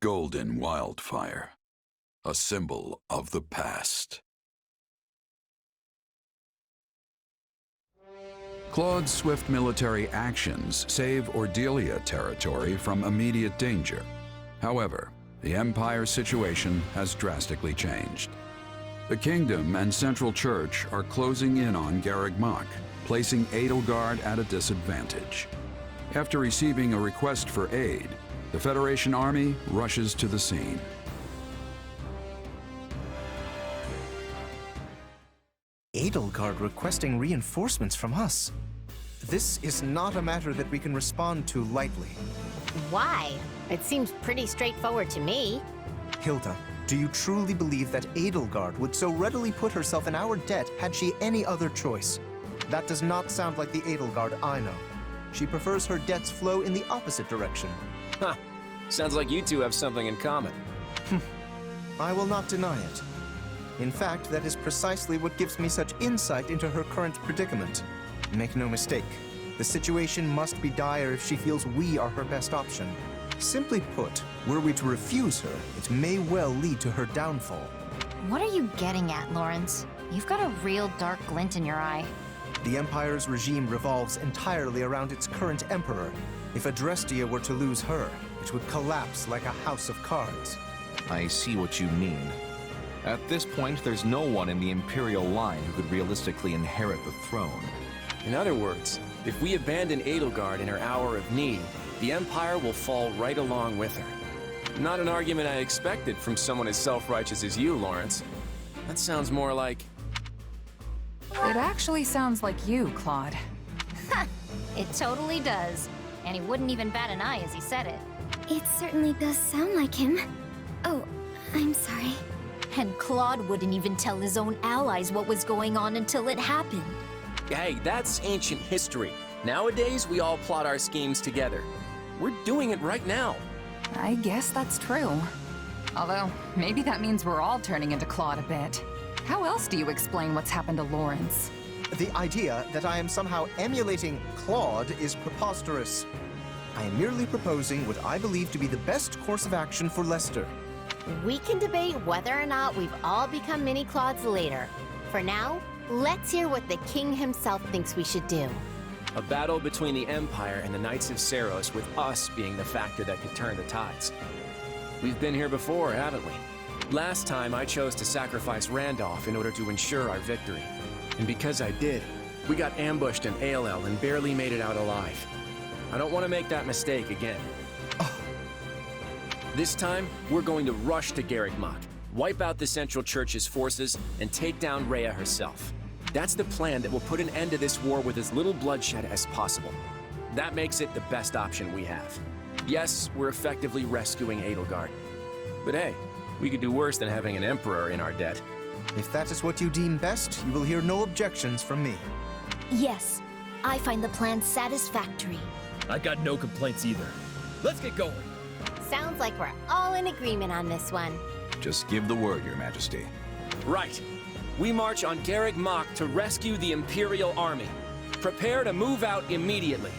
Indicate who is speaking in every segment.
Speaker 1: golden wildfire, a symbol of the past. Claude's swift military actions save Ordelia territory from immediate danger. However, the Empire's situation has drastically changed. The Kingdom and Central Church are closing in on Garreg Mach, placing Edelgard at a disadvantage. After receiving a request for aid, the Federation army rushes to the scene.
Speaker 2: Edelgard requesting reinforcements from us. This is not a matter that we can respond to lightly.
Speaker 3: Why? It seems pretty straightforward to me.
Speaker 2: Hilda, do you truly believe that Edelgard would so readily put herself in our debt had she any other choice? That does not sound like the Edelgard I know. She prefers her debts flow in the opposite direction.
Speaker 4: Huh. Sounds like you two have something in common.
Speaker 2: I will not deny it. In fact, that is precisely what gives me such insight into her current predicament. Make no mistake, the situation must be dire if she feels we are her best option. Simply put, were we to refuse her, it may well lead to her downfall.
Speaker 5: What are you getting at, Lawrence? You've got a real dark glint in your eye.
Speaker 2: The Empire's regime revolves entirely around its current emperor. If Adrestia were to lose her, it would collapse like a house of cards.
Speaker 6: I see what you mean. At this point, there's no one in the Imperial line who could realistically inherit the throne.
Speaker 4: In other words, if we abandon Edelgard in her hour of need, the Empire will fall right along with her. Not an argument I expected from someone as self-righteous as you, Lawrence. That sounds more like...
Speaker 7: It actually sounds like you, Claude.
Speaker 5: It totally does. And he wouldn't even bat an eye as he said it.
Speaker 8: It certainly does sound like him. Oh, I'm sorry.
Speaker 5: And Claude wouldn't even tell his own allies what was going on until it happened.
Speaker 4: Hey, that's ancient history. Nowadays, we all plot our schemes together. We're doing it right now.
Speaker 7: I guess that's true. Although, maybe that means we're all turning into Claude a bit. How else do you explain what's happened to Lawrence?
Speaker 2: The idea that I am somehow emulating Claude is preposterous. I am merely proposing what I believe to be the best course of action for Lester.
Speaker 3: We can debate whether or not we've all become mini Claudes later. For now, let's hear what the king himself thinks we should do.
Speaker 4: A battle between the Empire and the Knights of Seiros, with us being the factor that could turn the tides. We've been here before, haven't we? Last time I chose to sacrifice Randolph in order to ensure our victory. And because I did, we got ambushed in ALL and barely made it out alive. I don't want to make that mistake again. This time, we're going to rush to Garreg Mach, wipe out the Central Church's forces, and take down Rhea herself. That's the plan that will put an end to this war with as little bloodshed as possible. That makes it the best option we have. Yes, we're effectively rescuing Edelgard. But hey, we could do worse than having an emperor in our debt.
Speaker 2: If that is what you deem best, you will hear no objections from me.
Speaker 8: Yes, I find the plan satisfactory.
Speaker 9: I got no complaints either. Let's get going.
Speaker 3: Sounds like we're all in agreement on this one.
Speaker 6: Just give the word, Your Majesty.
Speaker 4: Right. We march on Garreg Mach to rescue the Imperial Army. Prepare to move out immediately.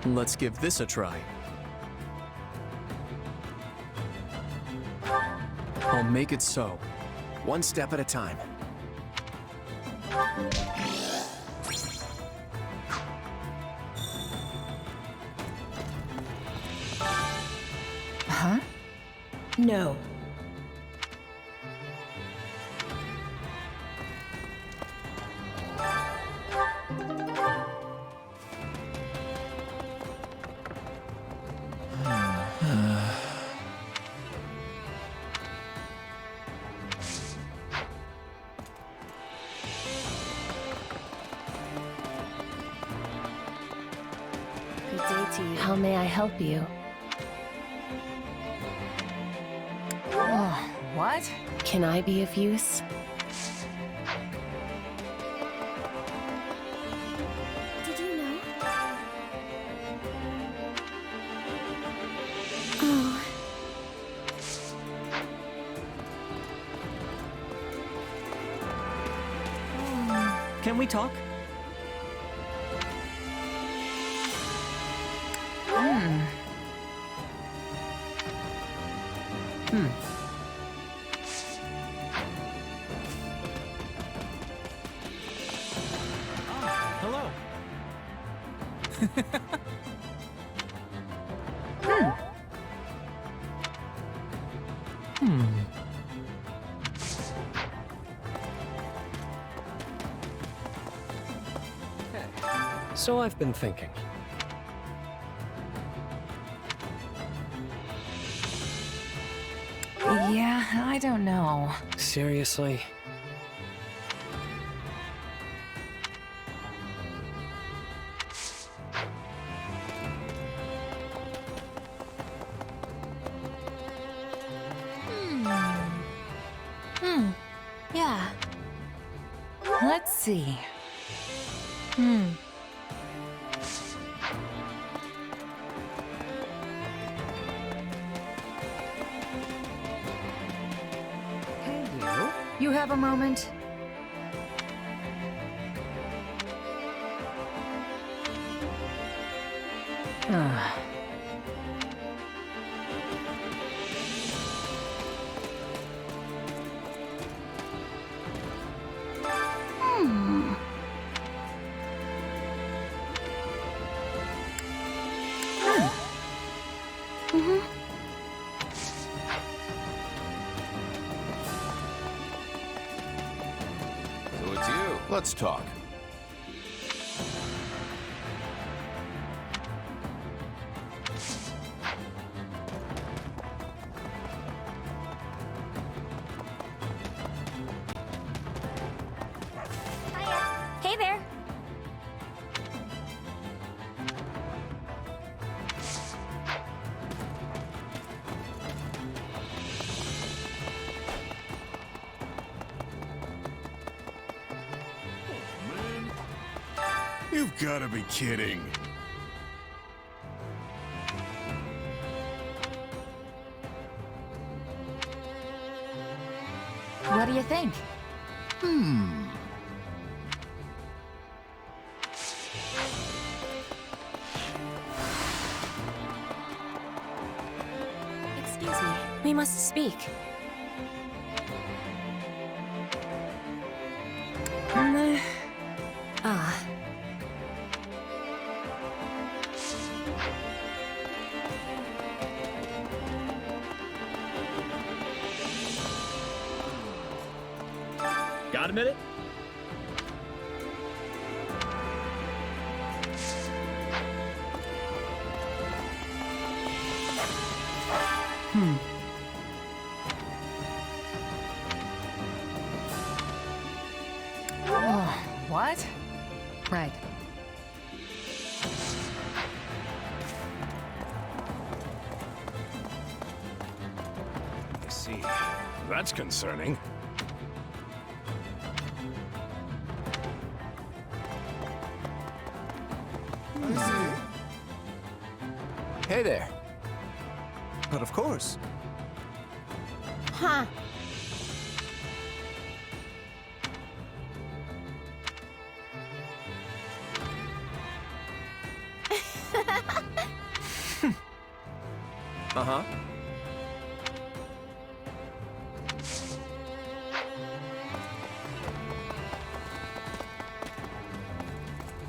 Speaker 10: Let's give this a try. I'll make it so.
Speaker 4: One step at a time.
Speaker 7: Huh?
Speaker 8: No.
Speaker 3: Good day to you. How may I help you?
Speaker 7: What?
Speaker 3: Can I be of use?
Speaker 10: Can we talk?
Speaker 9: Hello.
Speaker 11: So I've been thinking.
Speaker 7: Yeah, I don't know.
Speaker 11: Seriously?
Speaker 5: Yeah.
Speaker 7: Let's see. Hey, you. You have a moment?
Speaker 6: So it's you. Let's talk.
Speaker 5: Hey there.
Speaker 12: You've gotta be kidding.
Speaker 7: What do you think?
Speaker 5: Excuse me. We must speak. Ah.
Speaker 9: Got a minute?
Speaker 7: What? Right.
Speaker 12: I see. That's concerning.
Speaker 4: Hey there.
Speaker 2: But of course.
Speaker 3: Huh.
Speaker 4: Uh-huh.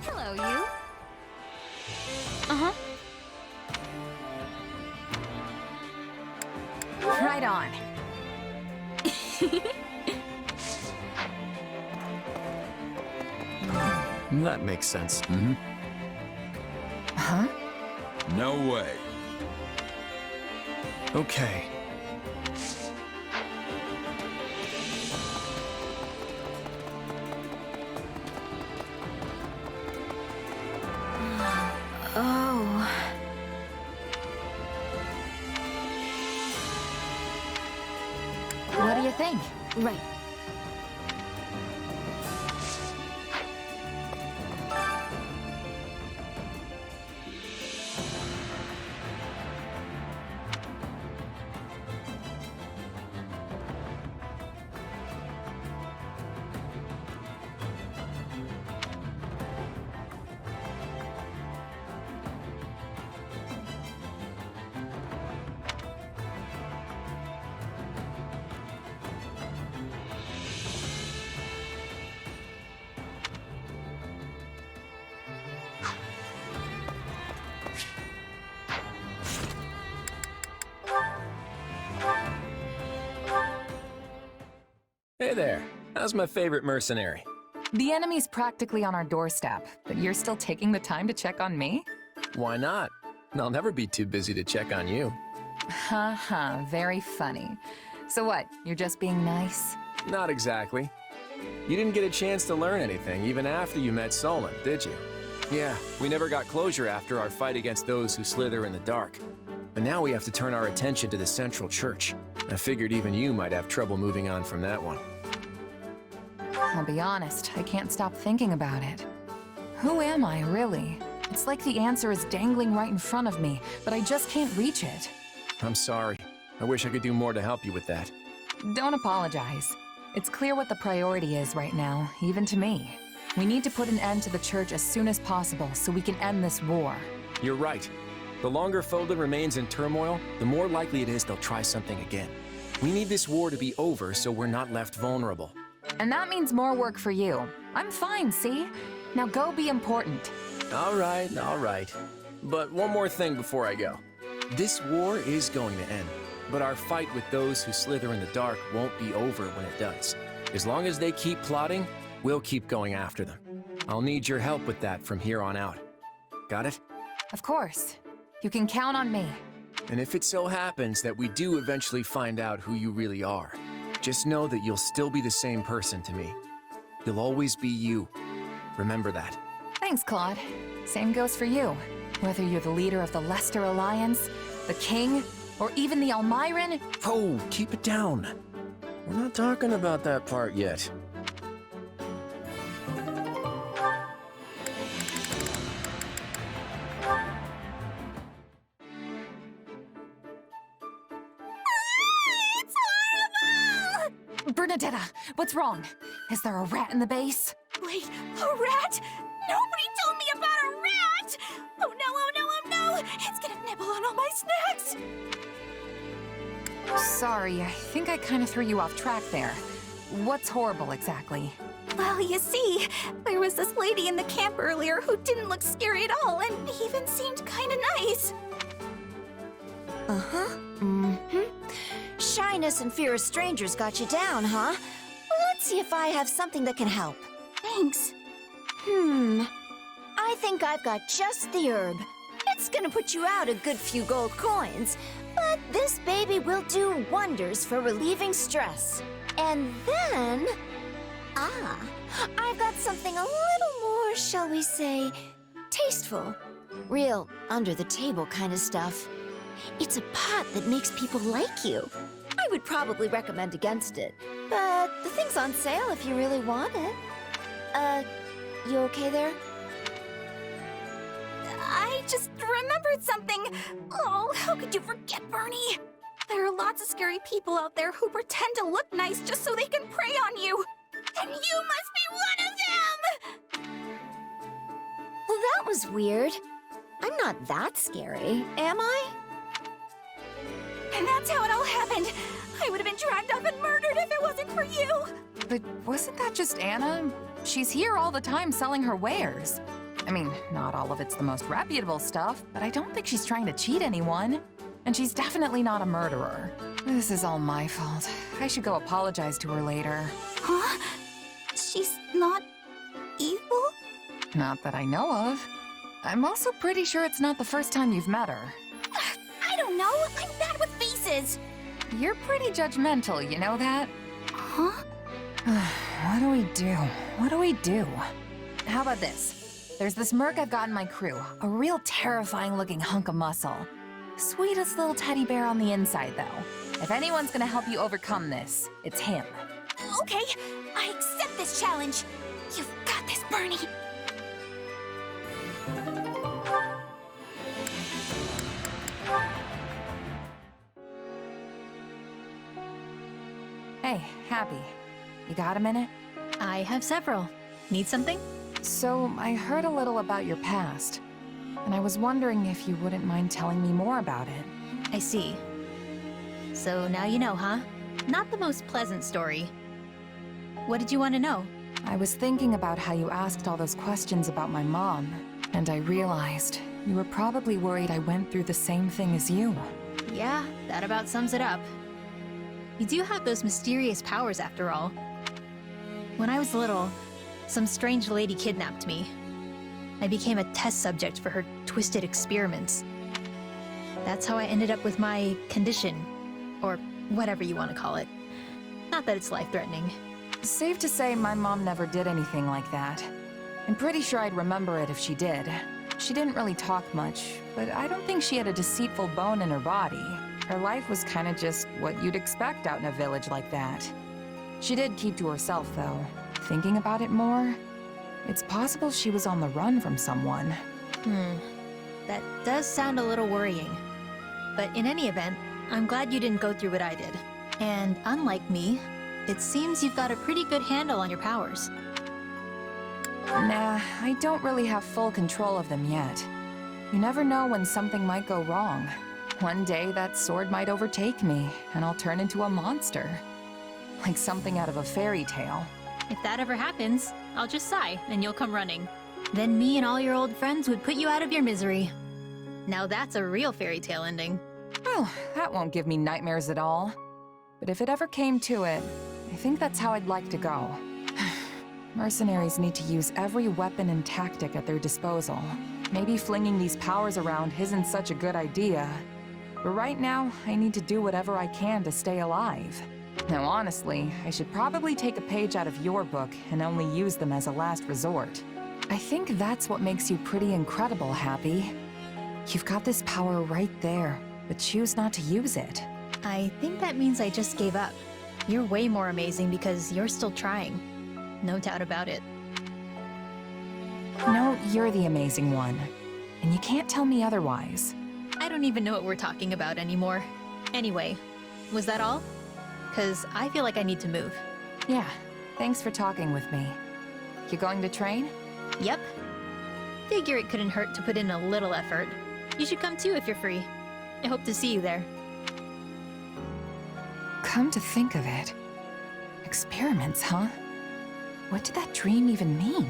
Speaker 5: Hello, you.
Speaker 7: Right on.
Speaker 10: That makes sense.
Speaker 7: Huh?
Speaker 1: No way.
Speaker 10: Okay.
Speaker 5: Oh.
Speaker 7: What do you think?
Speaker 5: Right.
Speaker 4: Hey there. How's my favorite mercenary?
Speaker 7: The enemy's practically on our doorstep, but you're still taking the time to check on me?
Speaker 4: Why not? I'll never be too busy to check on you.
Speaker 7: Haha, very funny. So what, you're just being nice?
Speaker 4: Not exactly. You didn't get a chance to learn anything even after you met Solon, did you? Yeah, we never got closure after our fight against those who slither in the dark. But now we have to turn our attention to the Central Church. I figured even you might have trouble moving on from that one.
Speaker 7: I'll be honest, I can't stop thinking about it. Who am I, really? It's like the answer is dangling right in front of me, but I just can't reach it.
Speaker 4: I'm sorry. I wish I could do more to help you with that.
Speaker 7: Don't apologize. It's clear what the priority is right now, even to me. We need to put an end to the Church as soon as possible so we can end this war.
Speaker 4: You're right. The longer Fódlan remains in turmoil, the more likely it is they'll try something again. We need this war to be over so we're not left vulnerable.
Speaker 7: And that means more work for you. I'm fine, see? Now go be important.
Speaker 4: All right. But one more thing before I go. This war is going to end, but our fight with those who slither in the dark won't be over when it does. As long as they keep plotting, we'll keep going after them. I'll need your help with that from here on out. Got it?
Speaker 7: Of course. You can count on me.
Speaker 4: And if it so happens that we do eventually find out who you really are, just know that you'll still be the same person to me. You'll always be you. Remember that.
Speaker 7: Thanks, Claude. Same goes for you. Whether you're the leader of the Leicester Alliance, the King, or even the Almiran...
Speaker 4: Oh, keep it down. We're not talking about that part yet.
Speaker 7: Bernadetta, what's wrong? Is there a rat in the base?
Speaker 5: Wait, a rat? Nobody told me about a rat! Oh no, oh no, oh no! It's gonna nibble on all my snacks!
Speaker 7: Sorry, I think I kind of threw you off track there. What's horrible exactly?
Speaker 5: Well, you see, there was this lady in the camp earlier who didn't look scary at all and even seemed kinda nice.
Speaker 13: Uh-huh. Mm-hmm. Shyness and fear of strangers got you down, huh? Let's see if I have something that can help.
Speaker 5: Thanks.
Speaker 13: I think I've got just the herb. It's gonna put you out a good few gold coins, but this baby will do wonders for relieving stress. And then... I've got something a little more, shall we say, tasteful. Real under-the-table kind of stuff. It's a pot that makes people like you. I would probably recommend against it, but the thing's on sale if you really want it. You okay there?
Speaker 5: I just remembered something. Oh, how could you forget, Bernie? There are lots of scary people out there who pretend to look nice just so they can prey on you. And you must be one of them!
Speaker 13: Well, that was weird. I'm not that scary, am I?
Speaker 5: And that's how it all happened. I would have been dragged off and murdered if it wasn't for you.
Speaker 7: But wasn't that just Anna? She's here all the time selling her wares. I mean, not all of it's the most reputable stuff, but I don't think she's trying to cheat anyone. And she's definitely not a murderer. This is all my fault. I should go apologize to her later.
Speaker 5: Huh? She's not evil?
Speaker 7: Not that I know of. I'm also pretty sure it's not the first time you've met her.
Speaker 5: I don't know. I'm bad with faces.
Speaker 7: You're pretty judgmental, you know that?
Speaker 5: Huh?
Speaker 7: What do we do? What do we do? How about this? There's this merc I've got in my crew. A real terrifying looking hunk of muscle. Sweetest little teddy bear on the inside, though. If anyone's gonna help you overcome this, it's him.
Speaker 5: Okay, I accept this challenge. You've got this, Bernie.
Speaker 7: Hey, Happy. You got a minute?
Speaker 14: I have several. Need something?
Speaker 7: So, I heard a little about your past, and I was wondering if you wouldn't mind telling me more about it.
Speaker 14: I see. So now you know, huh? Not the most pleasant story. What did you want to know?
Speaker 7: I was thinking about how you asked all those questions about my mom, and I realized you were probably worried I went through the same thing as you.
Speaker 14: Yeah, that about sums it up. You do have those mysterious powers after all. When I was little, some strange lady kidnapped me. I became a test subject for her twisted experiments. That's how I ended up with my condition, or whatever you want to call it. Not that it's life-threatening.
Speaker 7: Safe to say my mom never did anything like that. I'm pretty sure I'd remember it if she did. She didn't really talk much, but I don't think she had a deceitful bone in her body. Her life was kind of just what you'd expect out in a village like that. She did keep to herself, though. Thinking about it more, it's possible she was on the run from someone.
Speaker 14: That does sound a little worrying. But in any event, I'm glad you didn't go through what I did. And unlike me, it seems you've got a pretty good handle on your powers.
Speaker 7: Nah, I don't really have full control of them yet. You never know when something might go wrong. One day that sword might overtake me, and I'll turn into a monster. Like something out of a fairy tale.
Speaker 14: If that ever happens, I'll just sigh, and you'll come running. Then me and all your old friends would put you out of your misery. Now that's a real fairy tale ending.
Speaker 7: Well, that won't give me nightmares at all. But if it ever came to it, I think that's how I'd like to go. Mercenaries need to use every weapon and tactic at their disposal. Maybe flinging these powers around isn't such a good idea. But right now, I need to do whatever I can to stay alive. Now honestly, I should probably take a page out of your book and only use them as a last resort. I think that's what makes you pretty incredible, Happy. You've got this power right there, but choose not to use it.
Speaker 14: I think that means I just gave up. You're way more amazing because you're still trying. No doubt about it.
Speaker 7: No, you're the amazing one. And you can't tell me otherwise.
Speaker 14: I don't even know what we're talking about anymore. Anyway, was that all? 'Cause I feel like I need to move.
Speaker 7: Yeah, thanks for talking with me. You going to train?
Speaker 14: Yep. Figure it couldn't hurt to put in a little effort. You should come too if you're free. I hope to see you there.
Speaker 7: Come to think of it. Experiments, huh? What did that dream even mean?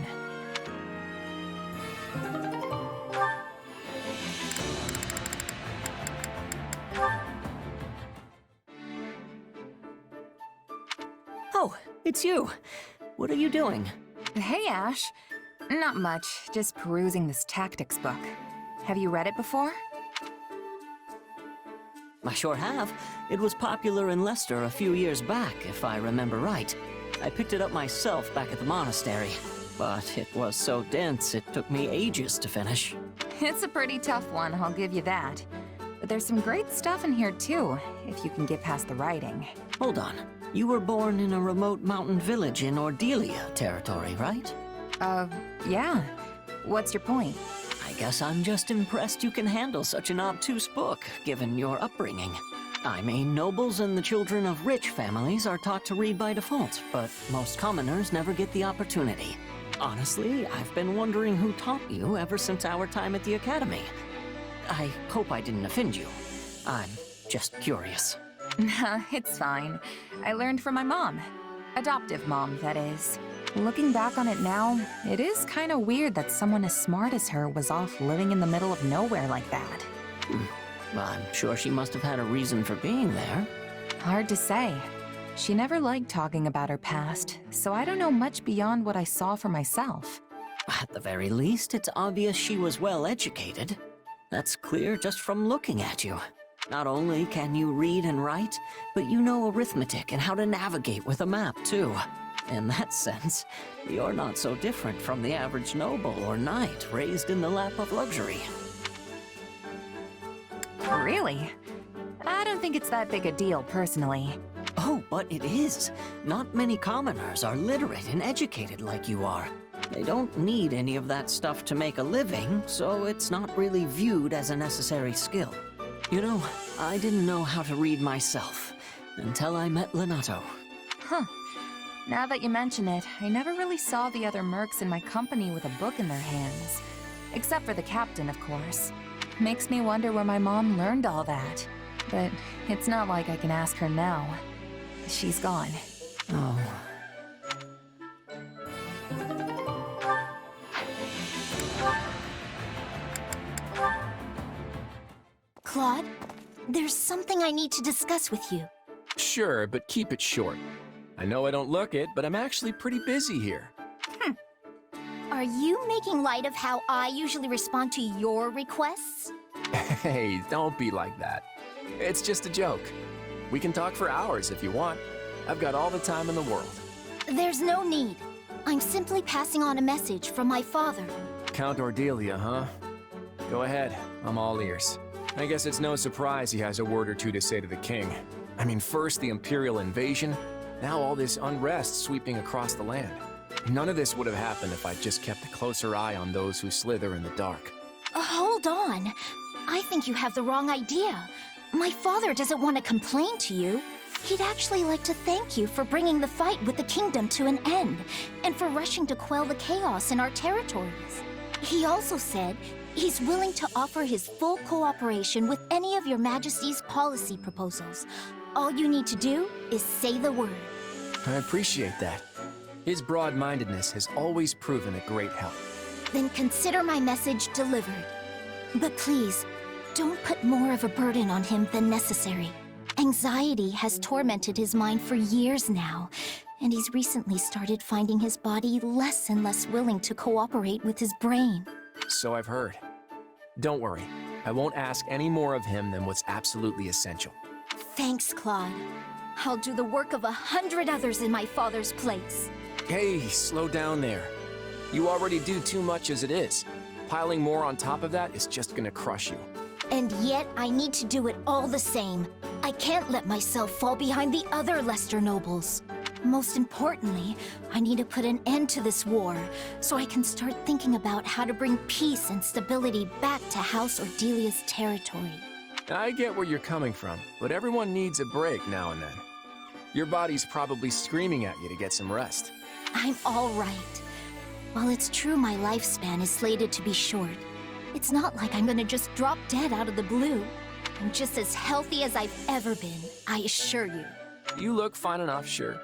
Speaker 15: Oh, it's you. What are you doing?
Speaker 7: Hey, Ash. Not much, just perusing this tactics book. Have you read it before?
Speaker 15: I sure have. It was popular in Leicester a few years back, if I remember right. I picked it up myself back at the monastery, but it was so dense it took me ages to finish.
Speaker 7: It's a pretty tough one, I'll give you that. But there's some great stuff in here too, if you can get past the writing.
Speaker 15: Hold on. You were born in a remote mountain village in Ordelia territory, right?
Speaker 7: Yeah. What's your point?
Speaker 15: I guess I'm just impressed you can handle such an obtuse book, given your upbringing. I mean, nobles and the children of rich families are taught to read by default, but most commoners never get the opportunity. Honestly, I've been wondering who taught you ever since our time at the academy. I hope I didn't offend you. I'm just curious.
Speaker 7: Nah, it's fine. I learned from my mom. Adoptive mom, that is. Looking back on it now, it is kind of weird that someone as smart as her was off living in the middle of nowhere like that.
Speaker 15: Well, I'm sure she must have had a reason for being there.
Speaker 7: Hard to say. She never liked talking about her past, so I don't know much beyond what I saw for myself.
Speaker 15: At the very least, it's obvious she was well educated. That's clear just from looking at you. Not only can you read and write, but you know arithmetic and how to navigate with a map, too. In that sense, you're not so different from the average noble or knight raised in the lap of luxury.
Speaker 7: Really? I don't think it's that big a deal, personally.
Speaker 15: Oh, but it is. Not many commoners are literate and educated like you are. They don't need any of that stuff to make a living, so it's not really viewed as a necessary skill. You know, I didn't know how to read myself until I met Lenato.
Speaker 7: Huh. Now that you mention it, I never really saw the other mercs in my company with a book in their hands. Except for the captain, of course. Makes me wonder where my mom learned all that. But it's not like I can ask her now. She's gone.
Speaker 15: Oh.
Speaker 13: Claude, there's something I need to discuss with you.
Speaker 4: Sure, but keep it short. I know I don't look it, but I'm actually pretty busy here.
Speaker 5: Are you making light of how I usually respond to your requests?
Speaker 4: Hey, don't be like that. It's just a joke. We can talk for hours if you want. I've got all the time in the world.
Speaker 5: There's no need. I'm simply passing on a message from my father.
Speaker 4: Count Ordelia, huh? Go ahead, I'm all ears. I guess it's no surprise he has a word or two to say to the king. I mean, first the Imperial invasion, now all this unrest sweeping across the land. None of this would have happened if I'd just kept a closer eye on those who slither in the dark.
Speaker 5: Hold on. I think you have the wrong idea. My father doesn't want to complain to you. He'd actually like to thank you for bringing the fight with the kingdom to an end, and for rushing to quell the chaos in our territories. He also said he's willing to offer his full cooperation with any of your Majesty's policy proposals. All you need to do is say the word.
Speaker 4: I appreciate that. His broad-mindedness has always proven a great help.
Speaker 5: Then consider my message delivered. But please, don't put more of a burden on him than necessary. Anxiety has tormented his mind for years now, and he's recently started finding his body less and less willing to cooperate with his brain.
Speaker 4: So I've heard. Don't worry, I won't ask any more of him than what's absolutely essential.
Speaker 5: Thanks, Claude. I'll do the work of 100 others in my father's place.
Speaker 4: Hey, slow down there. You already do too much as it is. Piling more on top of that is just gonna crush you.
Speaker 5: And yet, I need to do it all the same. I can't let myself fall behind the other Lester nobles. Most importantly, I need to put an end to this war, so I can start thinking about how to bring peace and stability back to House Ordelia's territory.
Speaker 4: I get where you're coming from, but everyone needs a break now and then. Your body's probably screaming at you to get some rest.
Speaker 5: I'm all right. While it's true my lifespan is slated to be short, it's not like I'm gonna just drop dead out of the blue. I'm just as healthy as I've ever been, I assure you.
Speaker 4: You look fine enough, sure.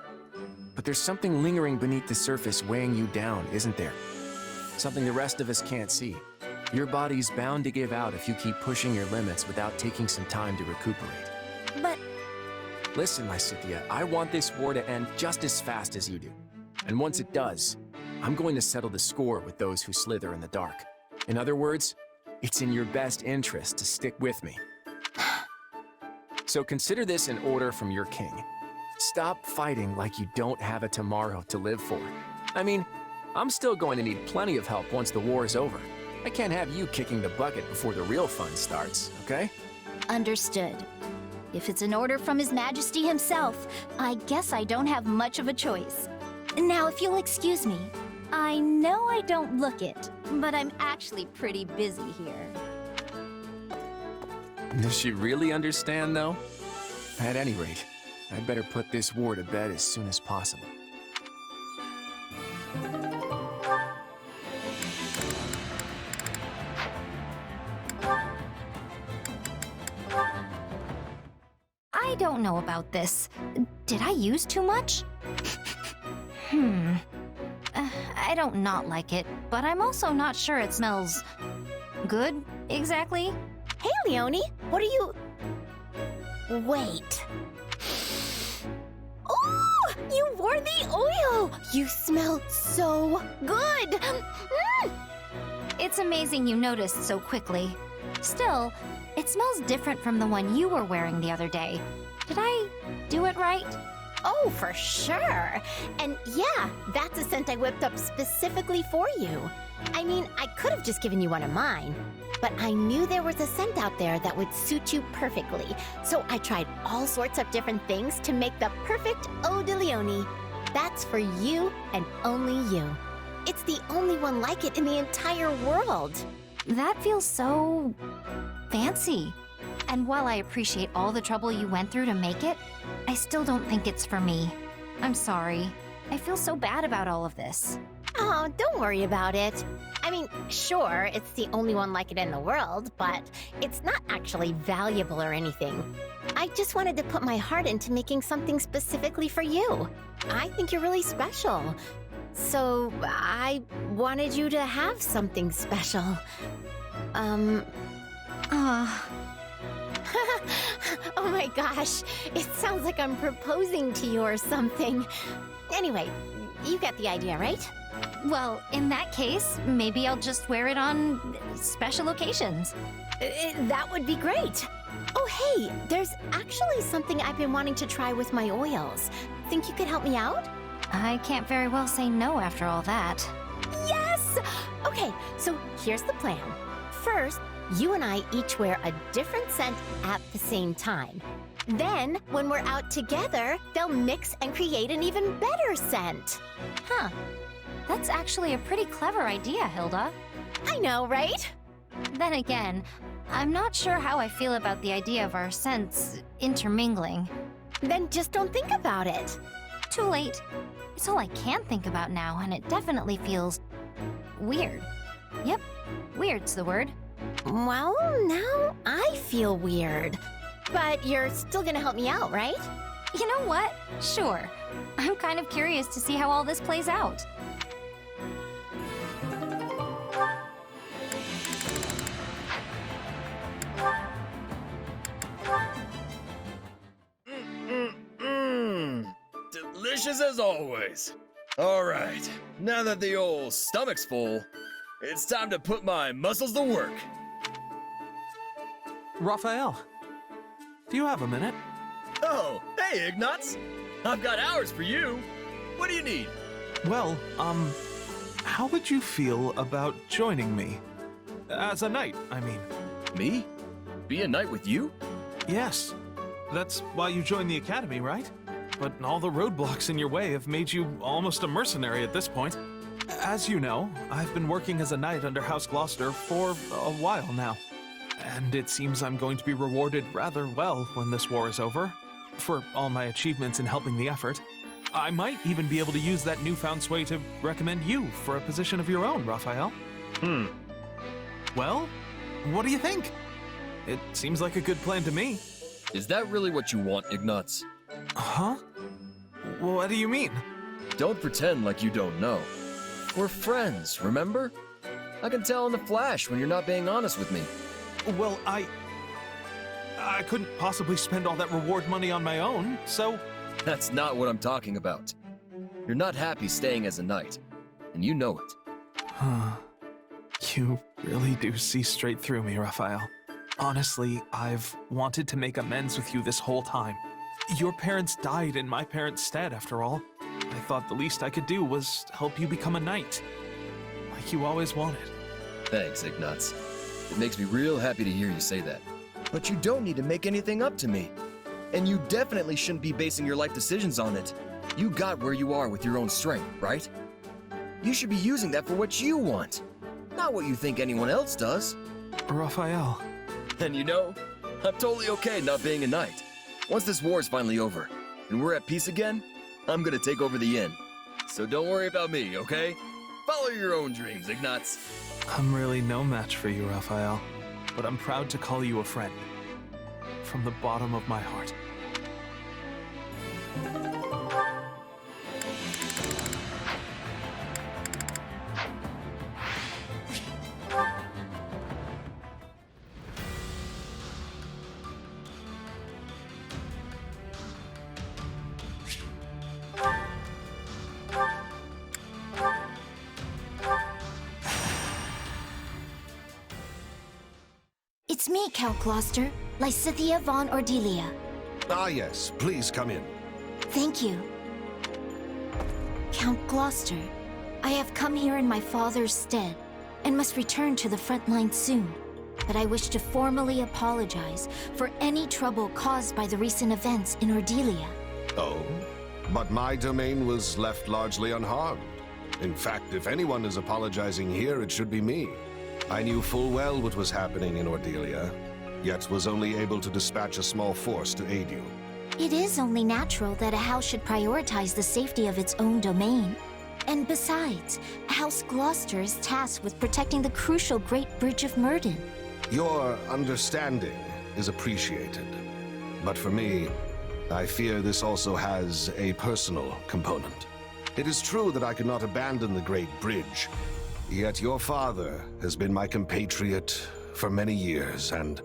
Speaker 4: But there's something lingering beneath the surface weighing you down, isn't there? Something the rest of us can't see. Your body's bound to give out if you keep pushing your limits without taking some time to recuperate.
Speaker 5: But...
Speaker 4: Listen, my Scythia, I want this war to end just as fast as you do. And once it does, I'm going to settle the score with those who slither in the dark. In other words, it's in your best interest to stick with me. So consider this an order from your king. Stop fighting like you don't have a tomorrow to live for. I mean, I'm still going to need plenty of help once the war is over. I can't have you kicking the bucket before the real fun starts, okay?
Speaker 5: Understood. If it's an order from His Majesty himself, I guess I don't have much of a choice. Now, if you'll excuse me, I know I don't look it, but I'm actually pretty busy here.
Speaker 4: Does she really understand, though? At any rate, I'd better put this war to bed as soon as possible.
Speaker 5: I don't know about this. Did I use too much? I don't not like it, but I'm also not sure it smells good, exactly.
Speaker 3: Hey, Leonie, what are you... Wait. Oh, you wore the oil! You smell so good!
Speaker 5: It's amazing you noticed so quickly. Still, it smells different from the one you were wearing the other day. Did I do it right?
Speaker 3: Oh, for sure. And yeah, that's a scent I whipped up specifically for you. I mean, I could have just given you one of mine, but I knew there was a scent out there that would suit you perfectly. So I tried all sorts of different things to make the perfect Eau de Leonie. That's for you and only you. It's the only one like it in the entire world.
Speaker 5: That feels so... fancy. And while I appreciate all the trouble you went through to make it, I still don't think it's for me. I'm sorry. I feel so bad about all of this.
Speaker 3: Oh, don't worry about it. I mean, sure, it's the only one like it in the world, but it's not actually valuable or anything. I just wanted to put my heart into making something specifically for you. I think you're really special. So I wanted you to have something special. Oh my gosh, it sounds like I'm proposing to you or something. Anyway, you get the idea, right?
Speaker 8: Well, in that case, maybe I'll just wear it on special occasions.
Speaker 3: That would be great. Oh hey, there's actually something I've been wanting to try with my oils. Think you could help me out?
Speaker 8: I can't very well say no after all that.
Speaker 3: Yes! Okay, so here's the plan. First, you and I each wear a different scent at the same time. Then, when we're out together, they'll mix and create an even better scent.
Speaker 8: Huh. That's actually a pretty clever idea, Hilda.
Speaker 3: I know, right?
Speaker 8: Then again, I'm not sure how I feel about the idea of our scents intermingling.
Speaker 3: Then just don't think about it.
Speaker 8: Too late. It's all I can think about now, and it definitely feels weird. Yep, weird's the word.
Speaker 3: Well, now I feel weird. But you're still gonna help me out, right?
Speaker 8: You know what? Sure. I'm kind of curious to see how all this plays out.
Speaker 9: Delicious as always. All right, now that the old stomach's full, it's time to put my muscles to work.
Speaker 6: Raphael, do you have a minute?
Speaker 9: Oh, hey, Ignatz. I've got hours for you. What do you need?
Speaker 6: Well, how would you feel about joining me? As a knight, I mean.
Speaker 9: Me? Be a knight with you?
Speaker 6: Yes. That's why you joined the academy, right? But all the roadblocks in your way have made you almost a mercenary at this point. As you know, I've been working as a knight under House Gloucester for a while now. And it seems I'm going to be rewarded rather well when this war is over, for all my achievements in helping the effort. I might even be able to use that newfound sway to recommend you for a position of your own, Raphael. Well, what do you think? It seems like a good plan to me.
Speaker 9: Is that really what you want, Ignatz?
Speaker 6: Huh? What do you mean?
Speaker 9: Don't pretend like you don't know. We're friends, remember? I can tell in a flash when you're not being honest with me.
Speaker 6: Well, I couldn't possibly spend all that reward money on my own, so...
Speaker 9: That's not what I'm talking about. You're not happy staying as a knight, and you know it.
Speaker 6: Huh. You really do see straight through me, Raphael. Honestly, I've wanted to make amends with you this whole time. Your parents died in my parents' stead, after all. I thought the least I could do was help you become a knight, like you always wanted.
Speaker 9: Thanks, Ignatz. It makes me real happy to hear you say that. But you don't need to make anything up to me. And you definitely shouldn't be basing your life decisions on it. You got where you are with your own strength, right? You should be using that for what you want, not what you think anyone else does.
Speaker 6: Raphael.
Speaker 9: And you know, I'm totally okay not being a knight. Once this war is finally over, and we're at peace again, I'm gonna take over the inn. So don't worry about me, okay? Follow your own dreams, Ignatz.
Speaker 6: I'm really no match for you, Raphael, but I'm proud to call you a friend. From the bottom of my heart.
Speaker 13: It's me, Count Gloucester, Lysithea von Ordelia.
Speaker 12: Ah, yes. Please come in.
Speaker 13: Thank you. Count Gloucester, I have come here in my father's stead, and must return to the front line soon. But I wish to formally apologize for any trouble caused by the recent events in Ordelia.
Speaker 12: Oh? But my domain was left largely unharmed. In fact, if anyone is apologizing here, it should be me. I knew full well what was happening in Ordelia, yet was only able to dispatch a small force to aid you.
Speaker 13: It is only natural that a house should prioritize the safety of its own domain. And besides, House Gloucester is tasked with protecting the crucial Great Bridge of Myrden.
Speaker 12: Your understanding is appreciated. But for me, I fear this also has a personal component. It is true that I could not abandon the Great Bridge, yet your father has been my compatriot for many years, and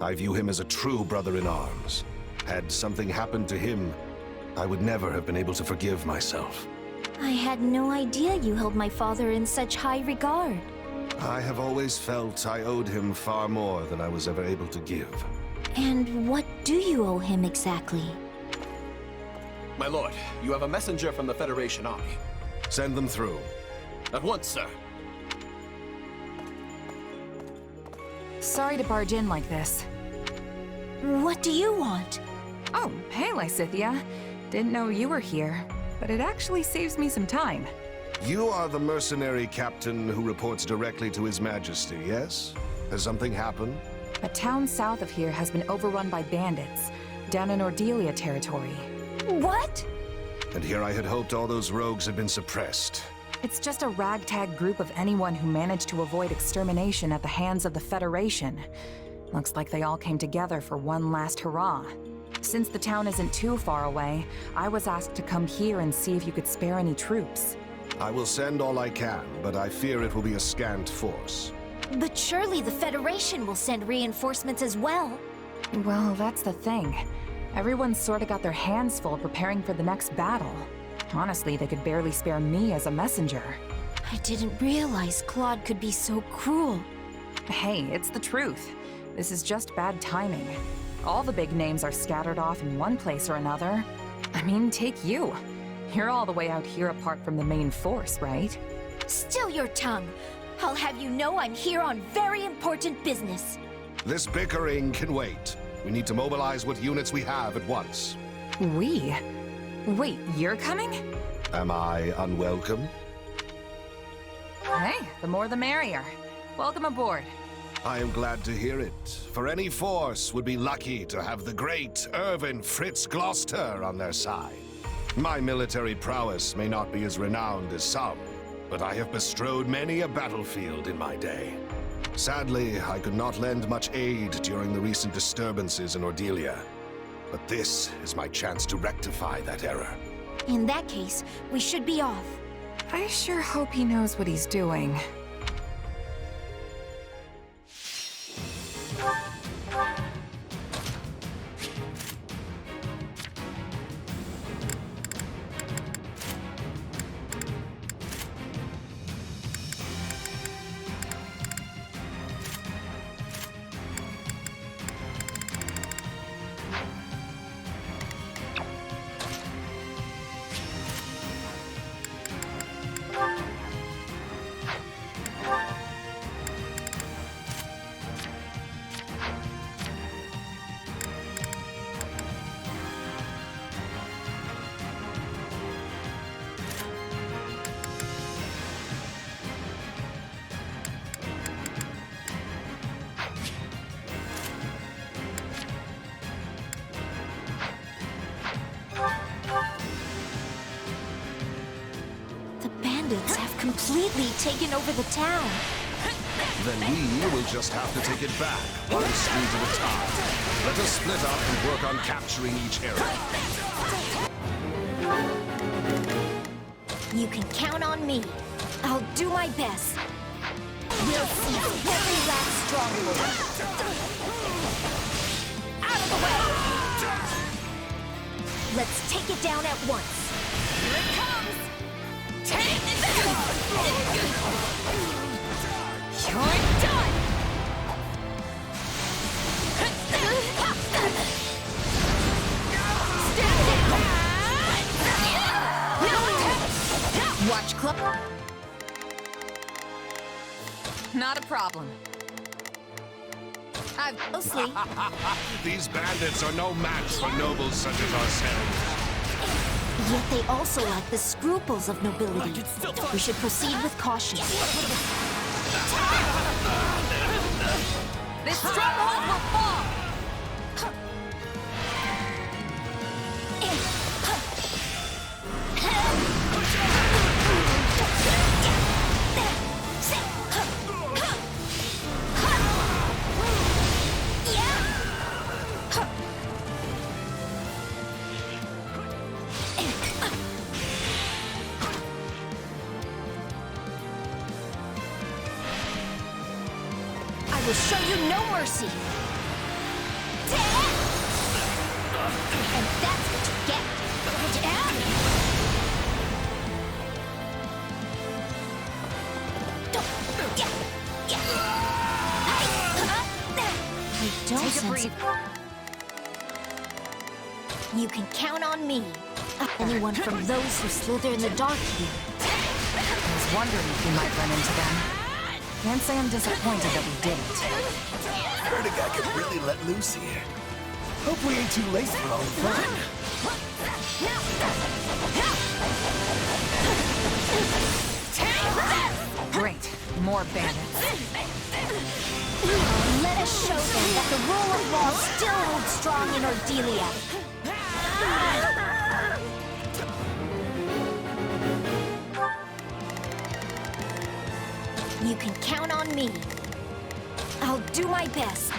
Speaker 12: I view him as a true brother-in-arms. Had something happened to him, I would never have been able to forgive myself.
Speaker 13: I had no idea you held my father in such high regard.
Speaker 12: I have always felt I owed him far more than I was ever able to give.
Speaker 13: And what do you owe him exactly?
Speaker 16: My lord, you have a messenger from the Federation Army.
Speaker 12: Send them through.
Speaker 16: At once, sir.
Speaker 7: Sorry to barge in like this.
Speaker 13: What do you want?
Speaker 7: Oh, hey, Lysithia. Didn't know you were here, but it actually saves me some time.
Speaker 12: You are the mercenary captain who reports directly to His Majesty, yes? Has something happened?
Speaker 7: A town south of here has been overrun by bandits, down in Ordelia territory.
Speaker 13: What?
Speaker 12: And here I had hoped all those rogues had been suppressed.
Speaker 7: It's just a ragtag group of anyone who managed to avoid extermination at the hands of the Federation. Looks like they all came together for one last hurrah. Since the town isn't too far away, I was asked to come here and see if you could spare any troops.
Speaker 12: I will send all I can, but I fear it will be a scant force.
Speaker 13: But surely the Federation will send reinforcements as well.
Speaker 7: Well, that's the thing. Everyone's sorta got their hands full preparing for the next battle. Honestly, they could barely spare me as a messenger.
Speaker 13: I didn't realize Claude could be so cruel.
Speaker 7: Hey, it's the truth. This is just bad timing. All the big names are scattered off in one place or another. I mean, take you. You're all the way out here apart from the main force, right?
Speaker 13: Still your tongue. I'll have you know I'm here on very important business.
Speaker 12: This bickering can wait. We need to mobilize what units we have at once.
Speaker 7: We? Wait, you're coming?
Speaker 12: Am I unwelcome?
Speaker 7: Hey, the more the merrier. Welcome aboard.
Speaker 12: I am glad to hear it, for any force would be lucky to have the great Irvin Fritz Gloucester on their side. My military prowess may not be as renowned as some, but I have bestrode many a battlefield in my day. Sadly, I could not lend much aid during the recent disturbances in Ordelia, but this is my chance to rectify that error.
Speaker 13: In that case, we should be off.
Speaker 7: I sure hope he knows what he's doing.
Speaker 13: Completely taken over the town.
Speaker 12: Then we will just have to take it back, one street at a time. Let us split up and work on capturing each area.
Speaker 13: You can count on me. I'll do my best. We'll see every last stronghold. Out of the way! Let's take it down at once. Here it comes! Take this! You're done! Stand down! Watch club.
Speaker 7: Not a problem.
Speaker 13: I'm mostly.
Speaker 12: These bandits are no match for nobles such as ourselves.
Speaker 13: Yet they also lack the scruples of nobility. We should proceed with caution.
Speaker 7: This stronghold will fall!
Speaker 13: I will show you no mercy. And that's what you get. I don't
Speaker 8: Take a
Speaker 13: sense
Speaker 8: breath.
Speaker 13: it. You can count on me. Anyone from those who slither in the dark here.
Speaker 7: I was wondering if we might run into them. Can't say I'm disappointed that we didn't.
Speaker 16: Heard a guy could really let loose here. Hope we ain't too late for all the fun.
Speaker 7: Great. More bandits.
Speaker 13: Let us show them that the rule of law still holds strong in Ordelia. You can count on me. I'll do my best.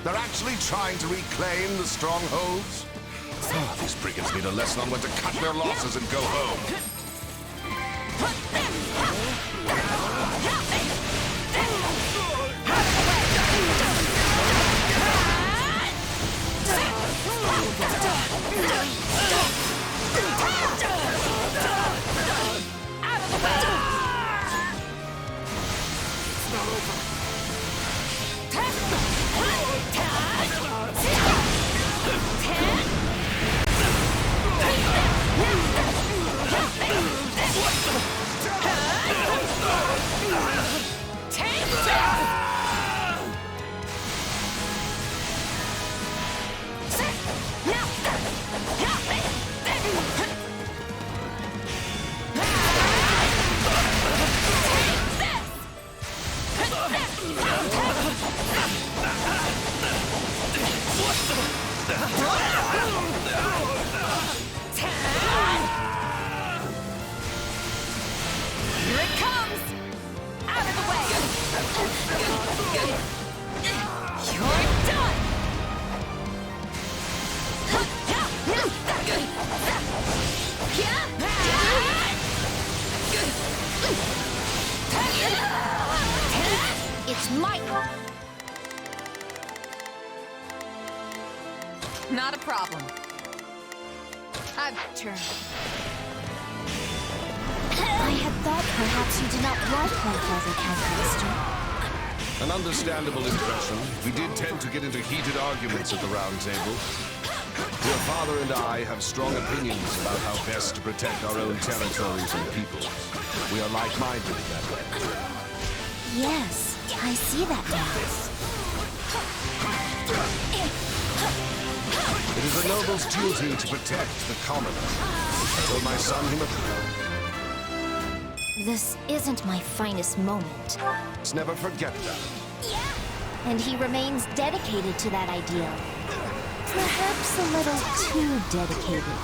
Speaker 12: They're actually trying to reclaim the strongholds? Oh, these brigands need a lesson on when to cut their losses and go home.
Speaker 13: It's my...
Speaker 7: Not a problem. I've turned.
Speaker 13: I had thought perhaps you did not like my father, Count Master.
Speaker 12: An understandable impression. We did tend to get into heated arguments at the Round Table. Your father and I have strong opinions about how best to protect our own territories and peoples. We are like-minded in that way.
Speaker 13: Yes, I see that now.
Speaker 12: It is a noble's duty to protect the commoner. I told my son he must...
Speaker 13: This isn't my finest moment.
Speaker 12: Let's never forget that.
Speaker 13: And he remains dedicated to that ideal. Perhaps a little too dedicated.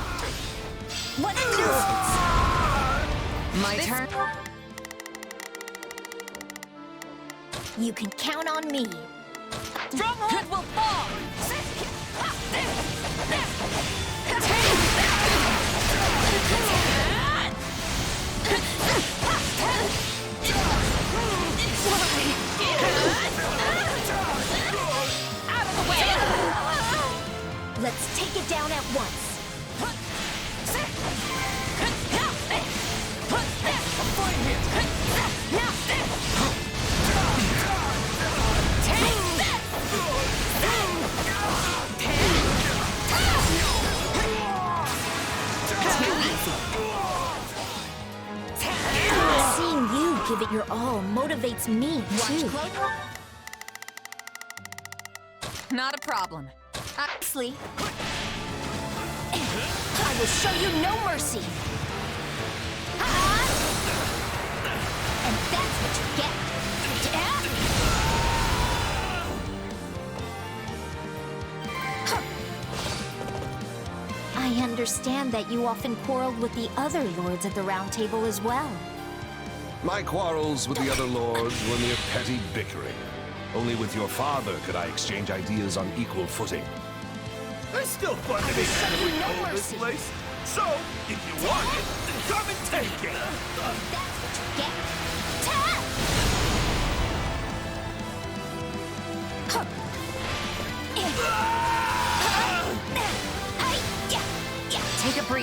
Speaker 13: What a nuisance!
Speaker 7: My turn.
Speaker 13: You can count on me.
Speaker 7: Stronghold will fall!
Speaker 13: Let's take it down at once. Seeing you give it your all motivates me, too.
Speaker 7: Not a problem.
Speaker 13: Axley, I will show you no mercy. And that's what you get. I understand that you often quarreled with the other lords at the Round Table as well.
Speaker 12: My quarrels with the other lords were mere petty bickering. Only with your father could I exchange ideas on equal footing.
Speaker 16: It's still fun to be enemy over this place. So, if you want it, come and take it.
Speaker 13: That's what you get.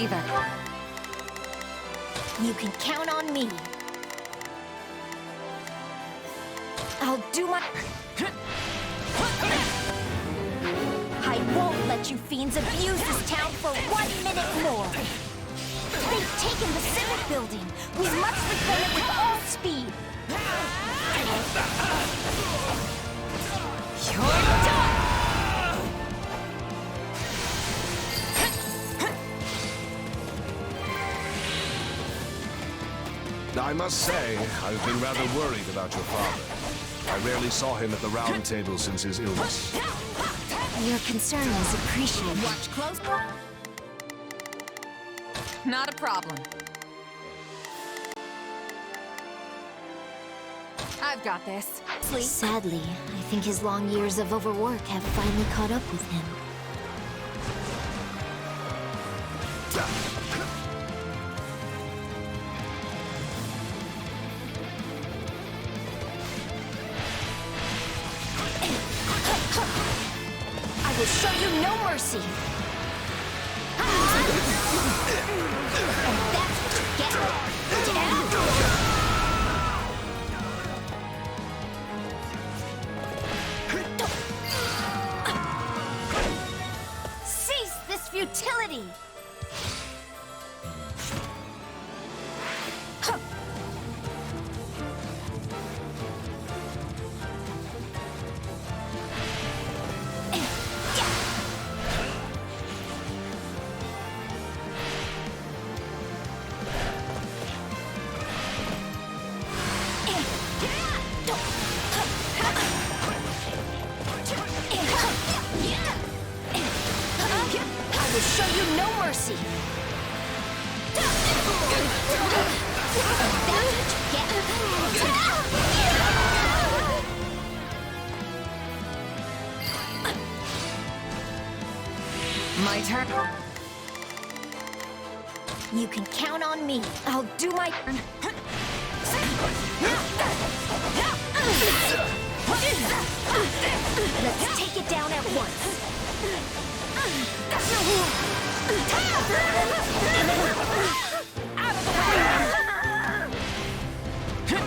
Speaker 7: either.
Speaker 13: You can count on me. I'll do my... I won't let you fiends abuse this town for 1 minute more. They've taken the civic building. We must defend it with all speed. You're done!
Speaker 12: I must say, I've been rather worried about your father. I rarely saw him at the round table since his illness.
Speaker 13: Your concern is appreciated.
Speaker 7: Watch close. Not a problem. I've got this.
Speaker 13: Sadly, I think his long years of overwork have finally caught up with him. I will show you no mercy! And that's what you get! Cease this futility!
Speaker 7: My turn.
Speaker 13: You can count on me. I'll do my... Let's take it down at once.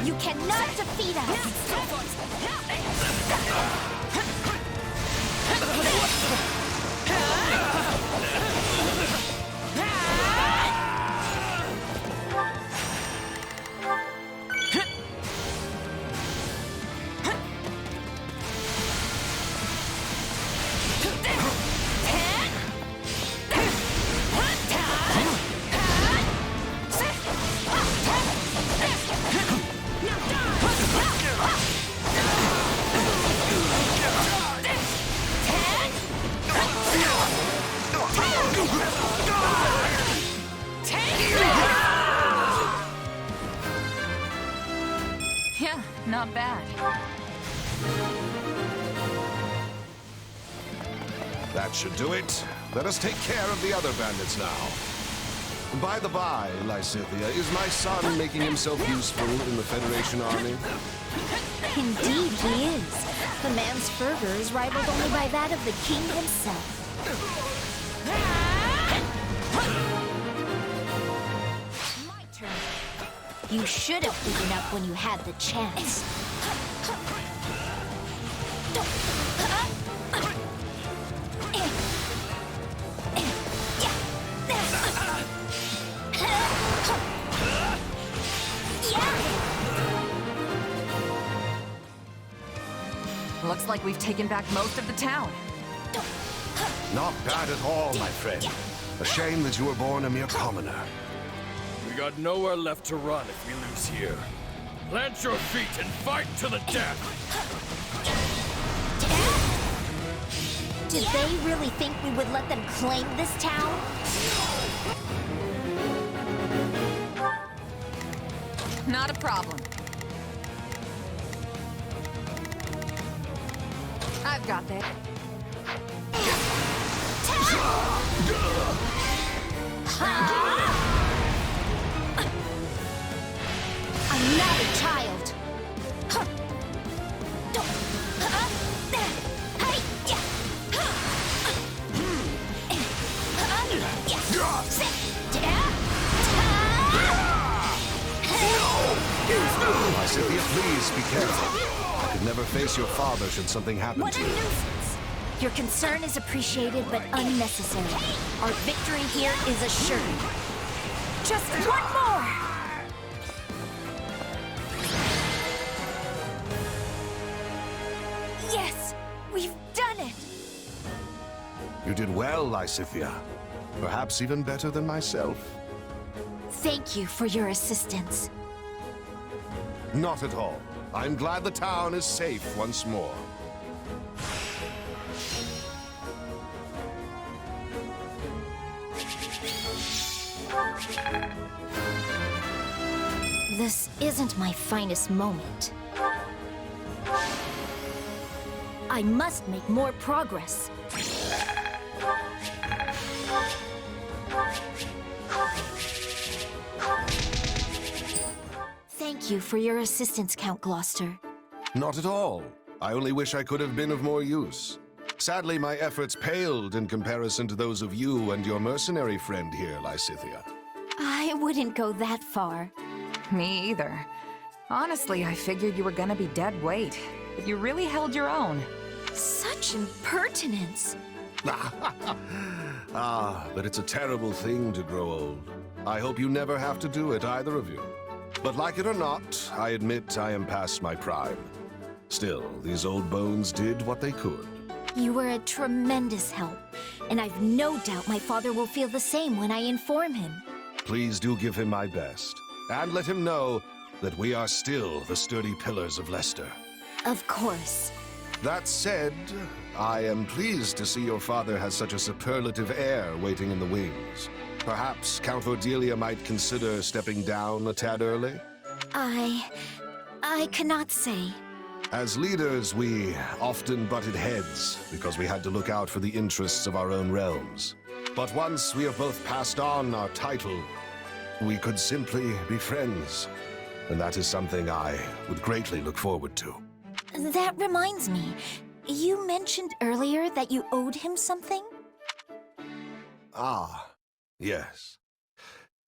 Speaker 13: You cannot defeat us.
Speaker 7: Yeah, not bad.
Speaker 12: That should do it. Let us take care of the other bandits now. By the by, Lysithia, is my son making himself useful in the Federation army?
Speaker 13: Indeed, he is. The man's fervor is rivaled only by that of the king himself. My turn. You should have given up when you had the chance.
Speaker 7: Looks like we've taken back most of the town.
Speaker 12: Not bad at all, my friend. A shame that you were born a mere commoner.
Speaker 16: We got nowhere left to run if we lose here. Plant your feet and fight to the death!
Speaker 13: Did they really think we would let them claim this town?
Speaker 7: Not a problem. I've got this.
Speaker 13: I'm not a child.
Speaker 12: Lysithea, please be careful. I could never face your father should something happen
Speaker 13: What
Speaker 12: to
Speaker 13: a
Speaker 12: you.
Speaker 13: nuisance! Your concern is appreciated but unnecessary. Our victory here is assured. Just one more! Yes! We've done it!
Speaker 12: You did well, Lysithea. Perhaps even better than myself.
Speaker 13: Thank you for your assistance.
Speaker 12: Not at all. I'm glad the town is safe once more.
Speaker 13: This isn't my finest moment. I must make more progress. Thank you for your assistance, Count Gloucester.
Speaker 12: Not at all. I only wish I could have been of more use. Sadly, my efforts paled in comparison to those of you and your mercenary friend here, Lysithea.
Speaker 13: I wouldn't go that far.
Speaker 7: Me either. Honestly, I figured you were gonna be dead weight, but you really held your own.
Speaker 13: Such impertinence.
Speaker 12: But it's a terrible thing to grow old. I hope you never have to do it, either of you. But like it or not, I admit I am past my prime. Still, these old bones did what they could.
Speaker 13: You were a tremendous help, and I've no doubt my father will feel the same when I inform him.
Speaker 12: Please do give him my best, and let him know that we are still the sturdy pillars of Leicester.
Speaker 13: Of course.
Speaker 12: That said, I am pleased to see your father has such a superlative heir waiting in the wings. Perhaps Count Cordelia might consider stepping down a tad early?
Speaker 13: I cannot say.
Speaker 12: As leaders, we often butted heads because we had to look out for the interests of our own realms. But once we have both passed on our title, we could simply be friends. And that is something I would greatly look forward to.
Speaker 13: That reminds me. You mentioned earlier that you owed him something?
Speaker 12: Ah, yes.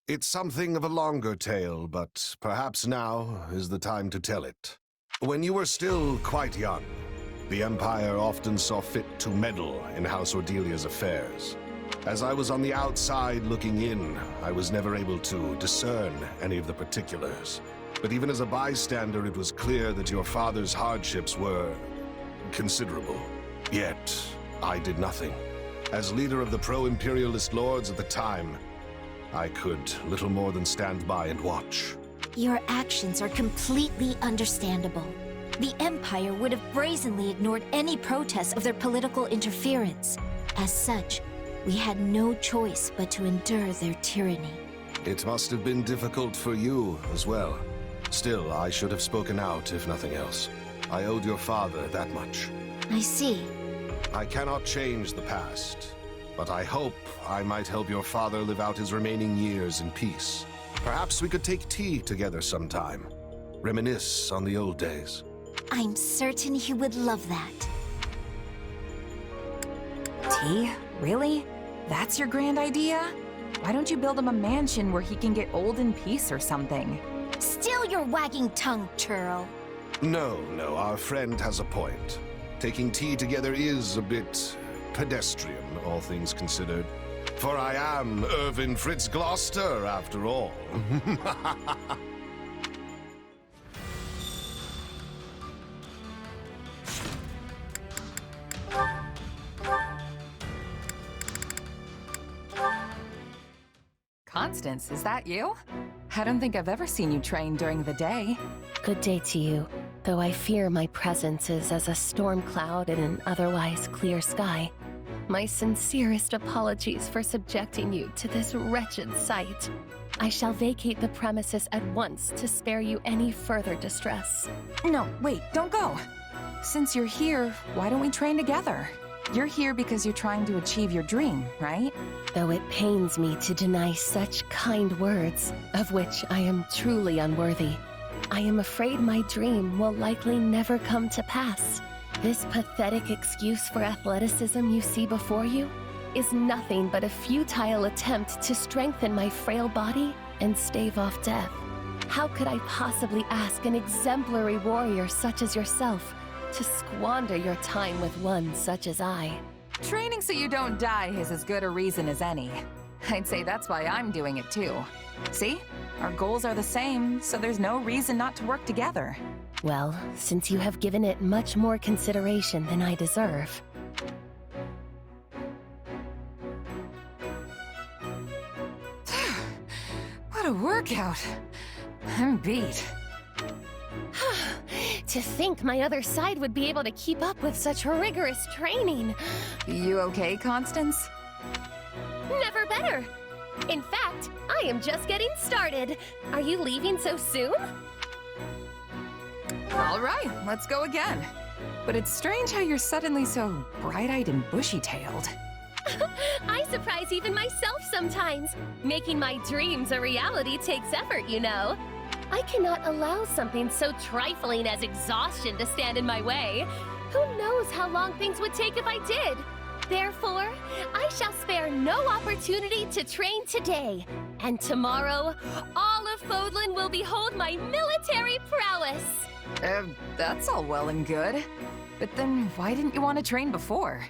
Speaker 12: It's something of a longer tale, but perhaps now is the time to tell it. When you were still quite young, the Empire often saw fit to meddle in House Ordelia's affairs. As I was on the outside looking in, I was never able to discern any of the particulars. But even as a bystander, it was clear that your father's hardships were considerable. Yet, I did nothing. As leader of the pro-imperialist lords at the time, I could little more than stand by and watch.
Speaker 13: Your actions are completely understandable. The Empire would have brazenly ignored any protest of their political interference. As such, we had no choice but to endure their tyranny.
Speaker 12: It must have been difficult for you as well. Still, I should have spoken out, if nothing else. I owed your father that much.
Speaker 13: I see.
Speaker 12: I cannot change the past, but I hope I might help your father live out his remaining years in peace. Perhaps we could take tea together sometime. Reminisce on the old days.
Speaker 13: I'm certain he would love that.
Speaker 7: Tea? Really? That's your grand idea? Why don't you build him a mansion where he can get old in peace or something?
Speaker 13: Still your wagging tongue, churl.
Speaker 12: No, our friend has a point. Taking tea together is a bit pedestrian, all things considered. For I am Irvin Fritz Gloucester, after all.
Speaker 7: Constance, is that you? I don't think I've ever seen you train during the day.
Speaker 17: Good day to you, though I fear my presence is as a storm cloud in an otherwise clear sky. My sincerest apologies for subjecting you to this wretched sight. I shall vacate the premises at once to spare you any further distress.
Speaker 7: No, wait, don't go. Since you're here, why don't we train together? You're here because you're trying to achieve your dream, right?
Speaker 17: Though it pains me to deny such kind words, of which I am truly unworthy, I am afraid my dream will likely never come to pass. This pathetic excuse for athleticism you see before you is nothing but a futile attempt to strengthen my frail body and stave off death. how could I possibly ask an exemplary warrior such as yourself to squander your time with one such as I?
Speaker 7: Training so you don't die is as good a reason as any. I'd say that's why I'm doing it too. See? Our goals are the same, so there's no reason not to work together.
Speaker 17: Well, since you have given it much more consideration than I deserve.
Speaker 7: What a workout. I'm beat.
Speaker 17: To think my other side would be able to keep up with such rigorous training.
Speaker 7: You okay, Constance?
Speaker 17: Never better. In fact, I am just getting started. Are you leaving so soon?
Speaker 7: All right, let's go again. But it's strange how you're suddenly so bright-eyed and bushy-tailed.
Speaker 17: I surprise even myself sometimes. Making my dreams a reality takes effort, you know. I cannot allow something so trifling as exhaustion to stand in my way. Who knows how long things would take if I did? Therefore, I shall spare no opportunity to train today. And tomorrow, all of Fodlan will behold my military prowess.
Speaker 7: That's all well and good. But then why didn't you want to train before?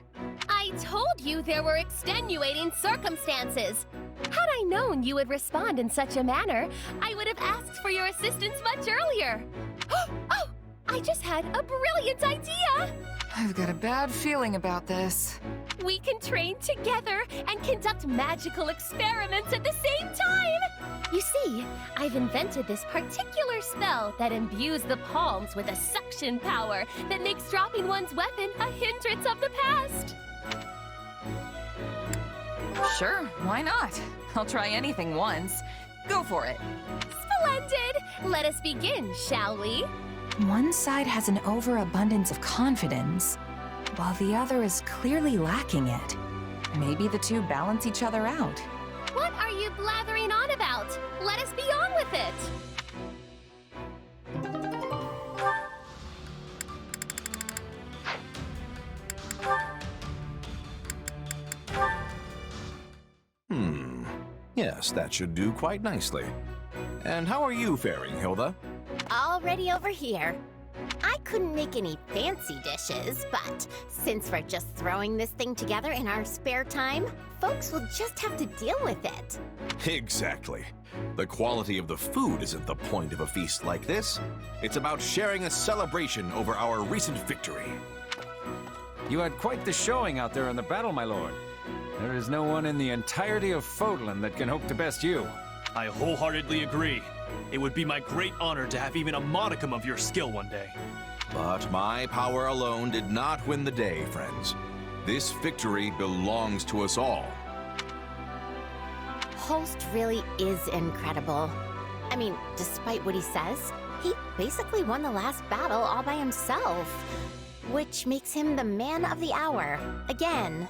Speaker 17: I told you there were extenuating circumstances. Had I known you would respond in such a manner, I would have asked for your assistance much earlier. Oh, I just had a brilliant idea!
Speaker 7: I've got a bad feeling about this.
Speaker 17: We can train together and conduct magical experiments at the same time! You see, I've invented this particular spell that imbues the palms with a suction power that makes dropping one's weapon a hindrance of the past.
Speaker 7: Sure, why not? I'll try anything once. Go for it.
Speaker 17: Splendid! Let us begin, shall we?
Speaker 7: One side has an overabundance of confidence, while the other is clearly lacking it. Maybe the two balance each other out.
Speaker 17: What are you blathering on about? Let us be on with it!
Speaker 18: Yes, that should do quite nicely. And how are you faring, Hilda?
Speaker 3: Already over here. I couldn't make any fancy dishes, but since we're just throwing this thing together in our spare time, folks will just have to deal with it.
Speaker 18: Exactly. The quality of the food isn't the point of a feast like this. It's about sharing a celebration over our recent victory.
Speaker 19: You had quite the showing out there in the battle, my lord. There is no one in the entirety of Fodlan that can hope to best you.
Speaker 20: I wholeheartedly agree. It would be my great honor to have even a modicum of your skill one day.
Speaker 18: But my power alone did not win the day, friends. This victory belongs to us all.
Speaker 3: Host really is incredible. I mean, despite what he says, he basically won the last battle all by himself, which makes him the man of the hour, again.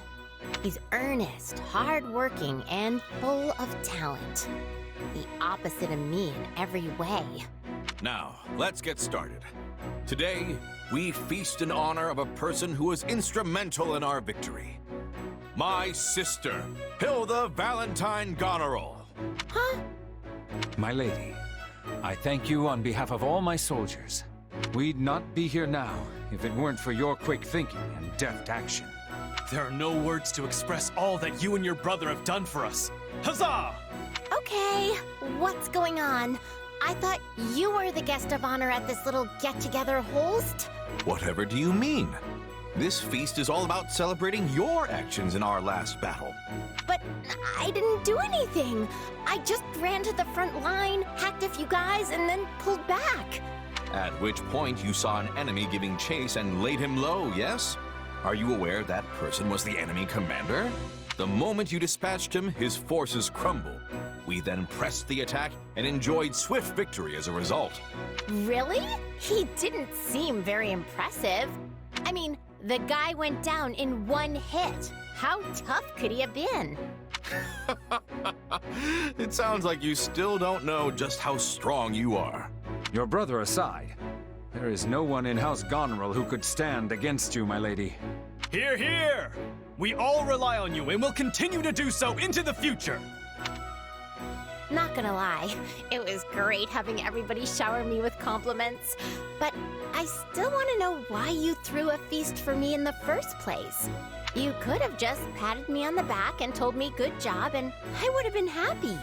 Speaker 3: He's earnest, hardworking, and full of talent. The opposite of me in every way.
Speaker 18: Now, let's get started. Today, we feast in honor of a person who was instrumental in our victory. My sister, Hilda Valentine Goneril.
Speaker 3: Huh?
Speaker 19: My lady, I thank you on behalf of all my soldiers. We'd not be here now if it weren't for your quick thinking and deft action.
Speaker 20: There are no words to express all that you and your brother have done for us. Huzzah!
Speaker 3: Okay, what's going on? I thought you were the guest of honor at this little get-together, Holst?
Speaker 18: Whatever do you mean? This feast is all about celebrating your actions in our last battle.
Speaker 3: But I didn't do anything. I just ran to the front line, hacked a few guys, and then pulled back.
Speaker 18: At which point you saw an enemy giving chase and laid him low, yes? Are you aware that person was the enemy commander? The moment you dispatched him, his forces crumbled. We then pressed the attack and enjoyed swift victory as a result.
Speaker 3: Really? He didn't seem very impressive. I mean, the guy went down in one hit. How tough could he have been?
Speaker 18: It sounds like you still don't know just how strong you are.
Speaker 19: Your brother aside, there is no one in House Goneril who could stand against you, my lady.
Speaker 20: Hear, hear! We all rely on you and will continue to do so into the future!
Speaker 3: Not gonna lie, it was great having everybody shower me with compliments. But I still want to know why you threw a feast for me in the first place. You could have just patted me on the back and told me good job, and I would have been happy.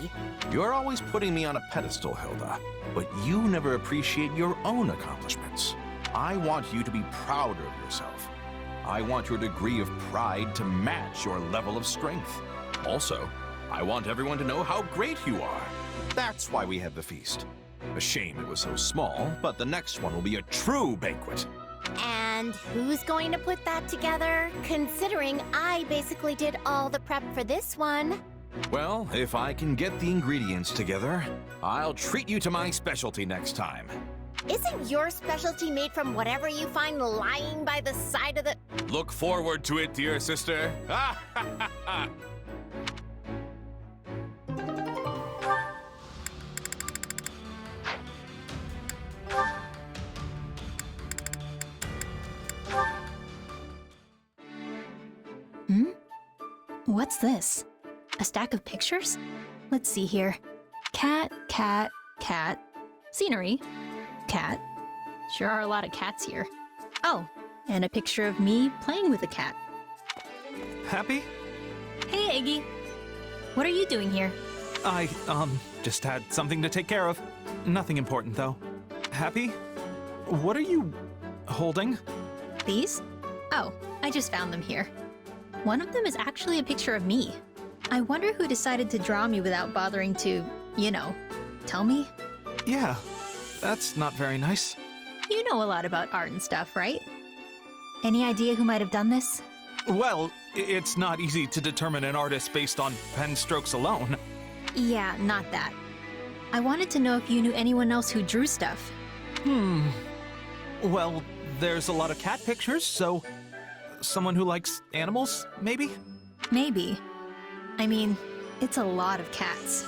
Speaker 18: You're always putting me on a pedestal, Hilda, but you never appreciate your own accomplishments. I want you to be prouder of yourself. I want your degree of pride to match your level of strength. Also, I want everyone to know how great you are. That's why we had the feast. A shame it was so small, but the next one will be a true banquet.
Speaker 3: And who's going to put that together, considering I basically did all the prep for this one?
Speaker 18: Well, if I can get the ingredients together, I'll treat you to my specialty next time.
Speaker 3: Isn't your specialty made from whatever you find lying by the side of the...
Speaker 18: Look forward to it, dear sister.
Speaker 14: What's this? A stack of pictures? Let's see here. Cat, cat, cat. Scenery. Cat. Sure are a lot of cats here. Oh, and a picture of me playing with a cat.
Speaker 6: Happy?
Speaker 14: Hey, Iggy. What are you doing here?
Speaker 6: I, just had something to take care of. Nothing important, though. Happy? What are you holding?
Speaker 14: These? Oh, I just found them here. One of them is actually a picture of me. I wonder who decided to draw me without bothering to, you know, tell me?
Speaker 6: Yeah, that's not very nice.
Speaker 14: You know a lot about art and stuff, right? Any idea who might have done this?
Speaker 6: Well, it's not easy to determine an artist based on pen strokes alone.
Speaker 14: Yeah, not that. I wanted to know if you knew anyone else who drew stuff.
Speaker 6: Well, there's a lot of cat pictures, so someone who likes animals, maybe?
Speaker 14: Maybe. I mean, it's a lot of cats.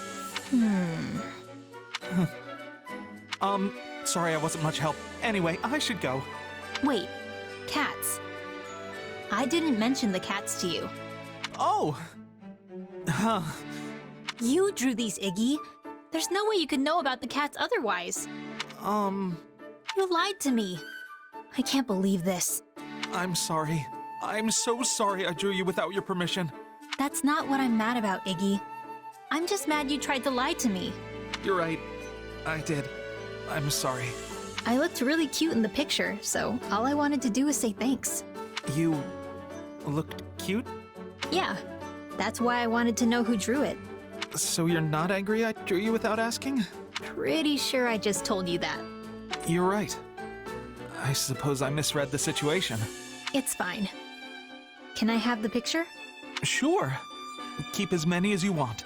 Speaker 6: Sorry I wasn't much help. Anyway, I should go.
Speaker 14: Wait, cats. I didn't mention the cats to you.
Speaker 6: Oh! Huh.
Speaker 14: You drew these, Iggy. There's no way you could know about the cats otherwise. You lied to me. I can't believe this.
Speaker 6: I'm sorry. I'm so sorry I drew you without your permission.
Speaker 14: That's not what I'm mad about, Iggy. I'm just mad you tried to lie to me.
Speaker 6: You're right. I did. I'm sorry.
Speaker 14: I looked really cute in the picture, so all I wanted to do was say thanks.
Speaker 6: You looked cute?
Speaker 14: Yeah. That's why I wanted to know who drew it.
Speaker 6: So you're not angry I drew you without asking?
Speaker 14: Pretty sure I just told you that.
Speaker 6: You're right. I suppose I misread the situation.
Speaker 14: It's fine. Can I have the picture?
Speaker 6: Sure. Keep as many as you want.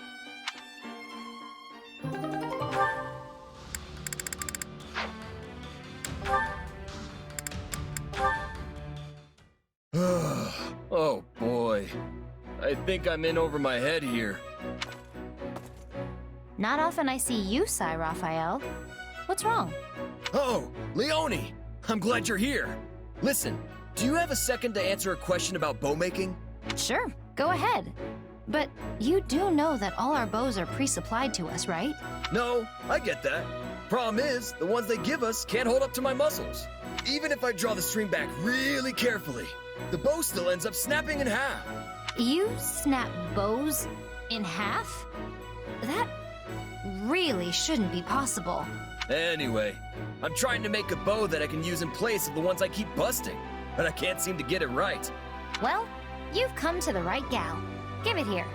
Speaker 9: Oh boy. I think I'm in over my head here.
Speaker 8: Not often I see you sigh, Raphael. What's wrong?
Speaker 9: Oh, Leone! I'm glad you're here. Listen, do you have a second to answer a question about bow making?
Speaker 8: Sure, go ahead. But you do know that all our bows are pre-supplied to us, right?
Speaker 9: No, I get that. Problem is, the ones they give us can't hold up to my muscles. Even if I draw the string back really carefully, the bow still ends up snapping in half.
Speaker 8: You snap bows in half? That really shouldn't be possible.
Speaker 9: Anyway, I'm trying to make a bow that I can use in place of the ones I keep busting, but I can't seem to get it right.
Speaker 8: Well, you've come to the right gal. Give it here.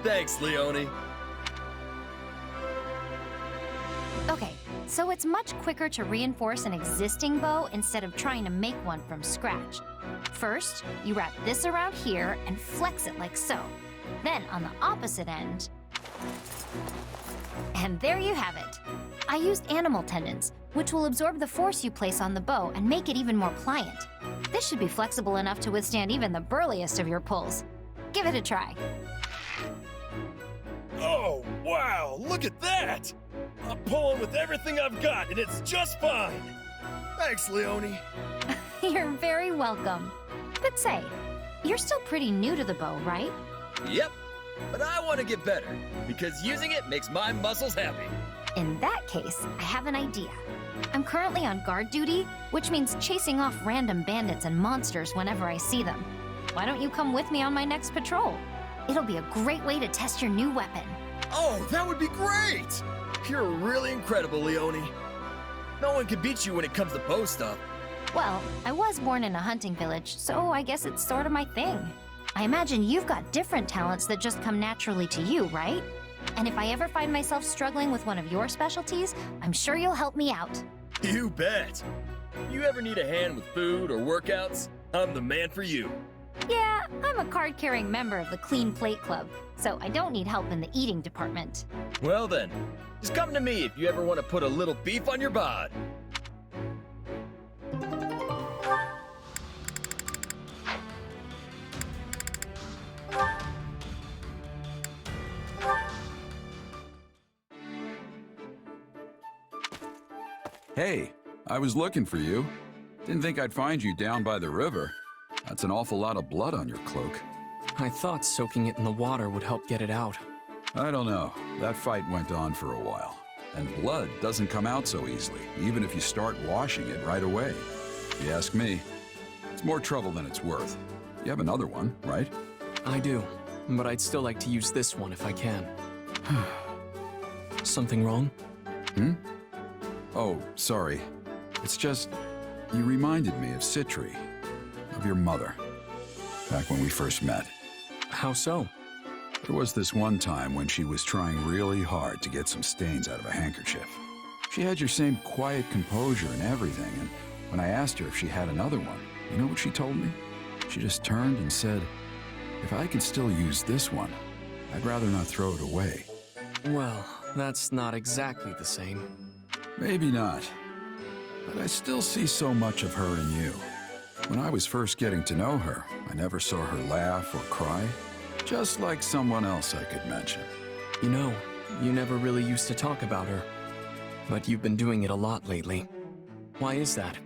Speaker 9: Thanks, Leone.
Speaker 8: Okay, so it's much quicker to reinforce an existing bow instead of trying to make one from scratch. First, you wrap this around here and flex it like so. Then on the opposite end... And there you have it. I used animal tendons, which will absorb the force you place on the bow and make it even more pliant. This should be flexible enough to withstand even the burliest of your pulls. Give it a try.
Speaker 16: Oh, wow, look at that! I'm pulling with everything I've got, and it's just fine! Thanks, Leone.
Speaker 8: You're very welcome. But say, you're still pretty new to the bow, right?
Speaker 9: Yep. but I want to get better, because using it makes my muscles happy.
Speaker 8: In that case, I have an idea. I'm currently on guard duty, which means chasing off random bandits and monsters whenever I see them. Why don't you come with me on my next patrol? It'll be a great way to test your new weapon.
Speaker 9: Oh, that would be great! You're really incredible, Leone. No one can beat you when it comes to bow stuff.
Speaker 8: Well, I was born in a hunting village, so I guess it's sort of my thing. I imagine you've got different talents that just come naturally to you, right? And if I ever find myself struggling with one of your specialties, I'm sure you'll help me out.
Speaker 9: You bet! You ever need a hand with food or workouts? I'm the man for you.
Speaker 8: Yeah, I'm a card-carrying member of the Clean Plate Club, so I don't need help in the eating department.
Speaker 9: Well then, just come to me if you ever want to put a little beef on your bod.
Speaker 1: Hey, I was looking for you. Didn't think I'd find you down by the river. That's an awful lot of blood on your cloak.
Speaker 11: I thought soaking it in the water would help get it out.
Speaker 1: I don't know. That fight went on for a while. And blood doesn't come out so easily, even if you start washing it right away. If you ask me, it's more trouble than it's worth. You have another one, right?
Speaker 11: I do, but I'd still like to use this one if I can. Something wrong?
Speaker 1: Oh, sorry. It's just, you reminded me of Citri, of your mother, back when we first met.
Speaker 11: How so?
Speaker 1: There was this one time when she was trying really hard to get some stains out of a handkerchief. She had your same quiet composure and everything, and when I asked her if she had another one, you know what she told me? She just turned and said, if I can still use this one, I'd rather not throw it away.
Speaker 11: Well, that's not exactly the same.
Speaker 1: Maybe not, but I still see so much of her in you. When I was first getting to know her, I never saw her laugh or cry, just like someone else I could mention.
Speaker 11: You know, you never really used to talk about her, but you've been doing it a lot lately. Why is that?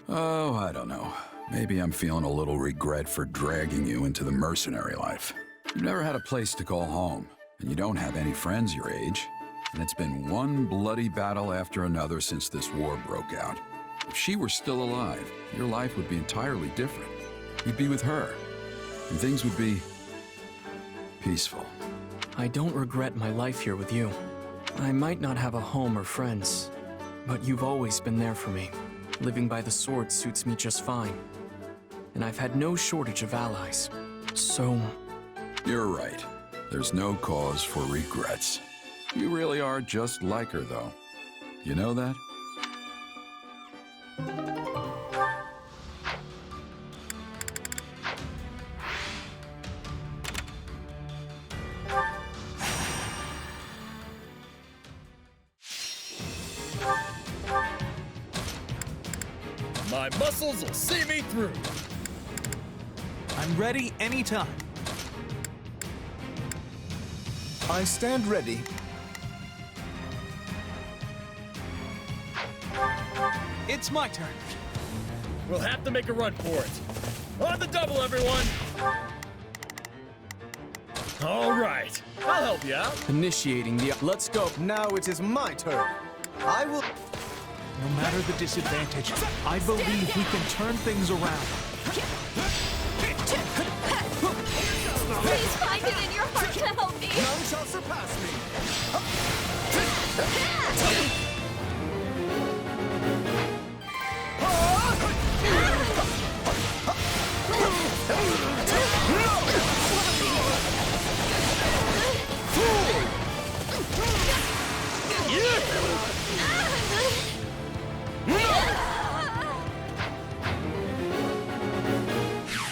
Speaker 1: Oh, I don't know. Maybe I'm feeling a little regret for dragging you into the mercenary life. You've never had a place to call home, and you don't have any friends your age. And it's been one bloody battle after another since this war broke out. If she were still alive, your life would be entirely different. You'd be with her, and things would be peaceful.
Speaker 11: I don't regret my life here with you. I might not have a home or friends, but you've always been there for me. Living by the sword suits me just fine. And I've had no shortage of allies. So...
Speaker 1: You're right. There's no cause for regrets. You really are just like her, though. You know that?
Speaker 16: My muscles will see me through.
Speaker 6: I'm ready anytime.
Speaker 2: I stand ready.
Speaker 6: It's my turn.
Speaker 16: We'll have to make a run for it. On the double, everyone! All right, I'll help you out.
Speaker 11: Initiating the... Let's go.
Speaker 2: Now it is my turn. I will...
Speaker 6: No matter the disadvantage, I believe we can turn things around.
Speaker 5: Please find it in your heart to help me.
Speaker 2: None shall surpass me.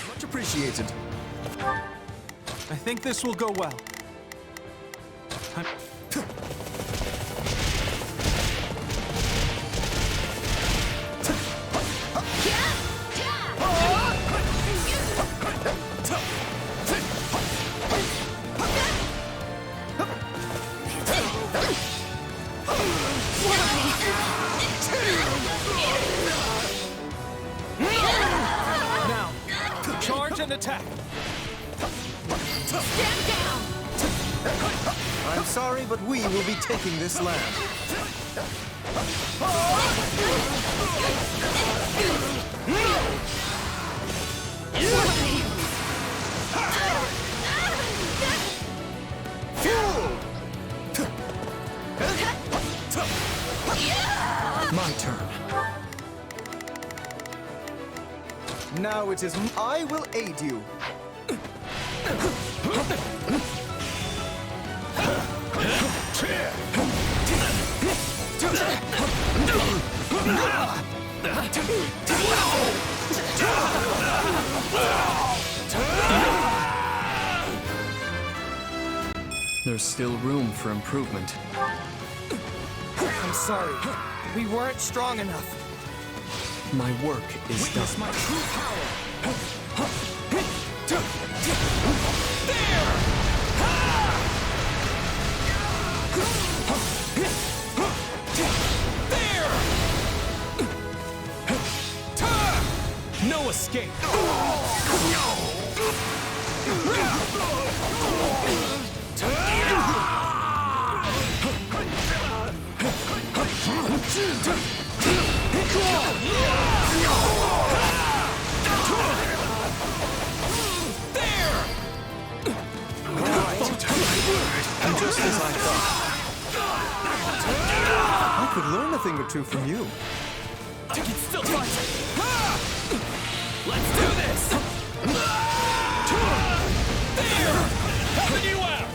Speaker 2: Much appreciated.
Speaker 6: I think this will go well. Now, charge and attack.
Speaker 5: Stand down!
Speaker 2: I'm sorry, but we will be taking this land.
Speaker 11: My turn.
Speaker 2: Now it is I will aid you.
Speaker 11: There's still room for improvement.
Speaker 2: I'm sorry. We weren't strong enough.
Speaker 11: My work is done.
Speaker 2: My true power.
Speaker 6: No escape!
Speaker 2: Just as I thought. I could learn a thing or two from you.
Speaker 20: I can still fight! Let's do this! There! Helping you out!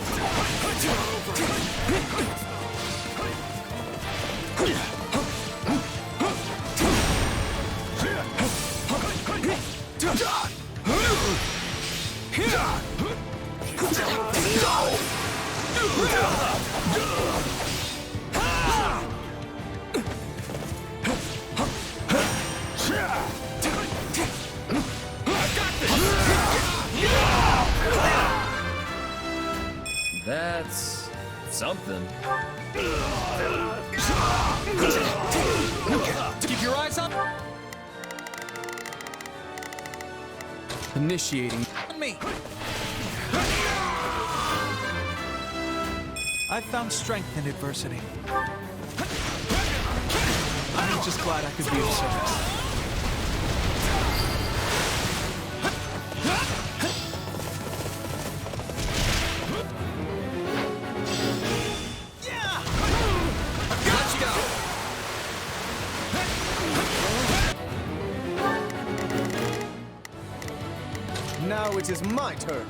Speaker 9: That's something.
Speaker 6: Keep your eyes on
Speaker 11: Initiating.
Speaker 6: me. I've found strength in adversity. I'm just glad I could be of service.
Speaker 2: Now it is my turn.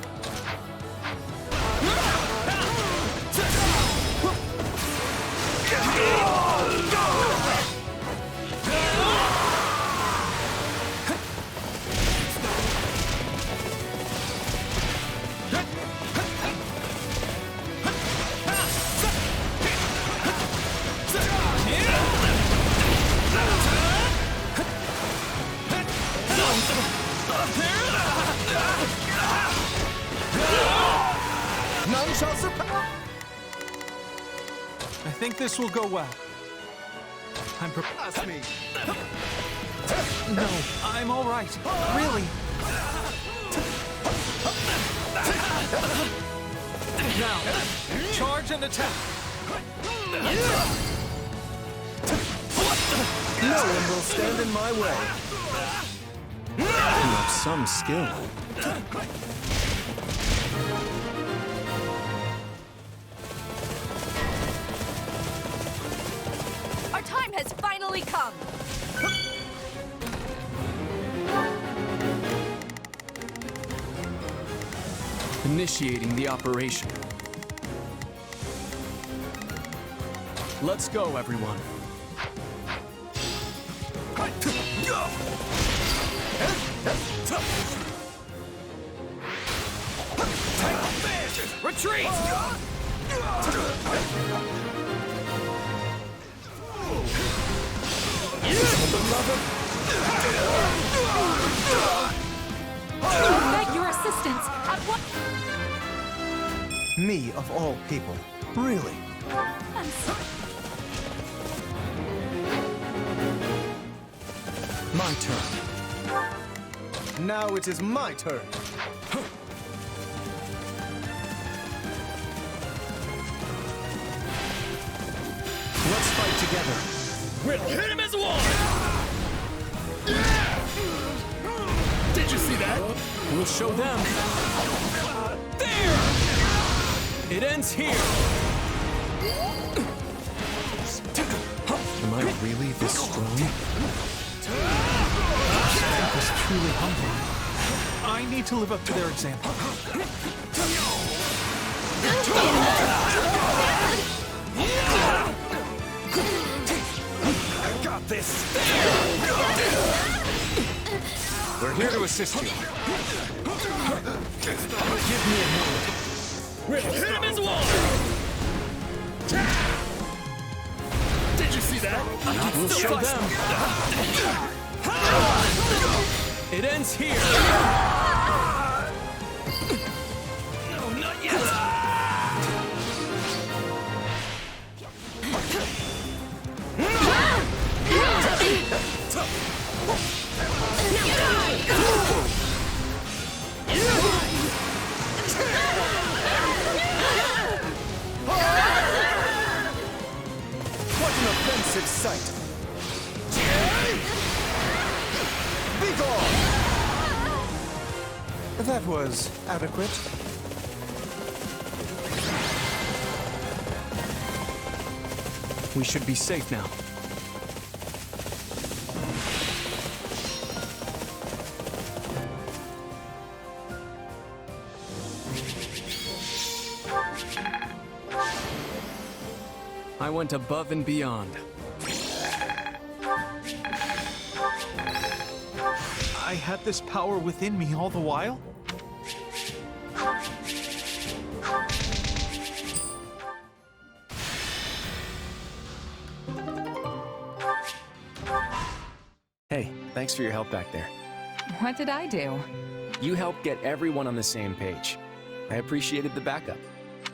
Speaker 2: None shall surpass.
Speaker 6: I think this will go well. I'm
Speaker 2: Pass me.
Speaker 6: No, I'm all right. Really. Now, charge and attack.
Speaker 2: No one will stand in my way.
Speaker 11: You have some skill.
Speaker 5: Our time has finally come!
Speaker 11: Initiating the operation. Let's go, everyone.
Speaker 20: Retreat!
Speaker 5: I beg your assistance at what?
Speaker 2: Me of all people. Really?
Speaker 5: I'm sorry.
Speaker 11: My turn.
Speaker 2: Now it is my turn.
Speaker 6: together.
Speaker 16: We'll hit him as one! Did you see that?
Speaker 11: We'll show them. There! It ends here. Am I really this strong?
Speaker 6: That was truly humbling. I need to live up to their example.
Speaker 16: I got this!
Speaker 19: We're here to assist you.
Speaker 16: Give me a moment. We'll hit him as one! Did you see that?
Speaker 11: We'll show them. It ends here.
Speaker 16: No, not yet!
Speaker 2: What an offensive sight! Be gone! That was adequate.
Speaker 11: We should be safe now. I went above and beyond.
Speaker 6: I had this power within me all the while?
Speaker 4: Hey, thanks for your help back there.
Speaker 7: What did I do?
Speaker 4: You helped get everyone on the same page. I appreciated the backup.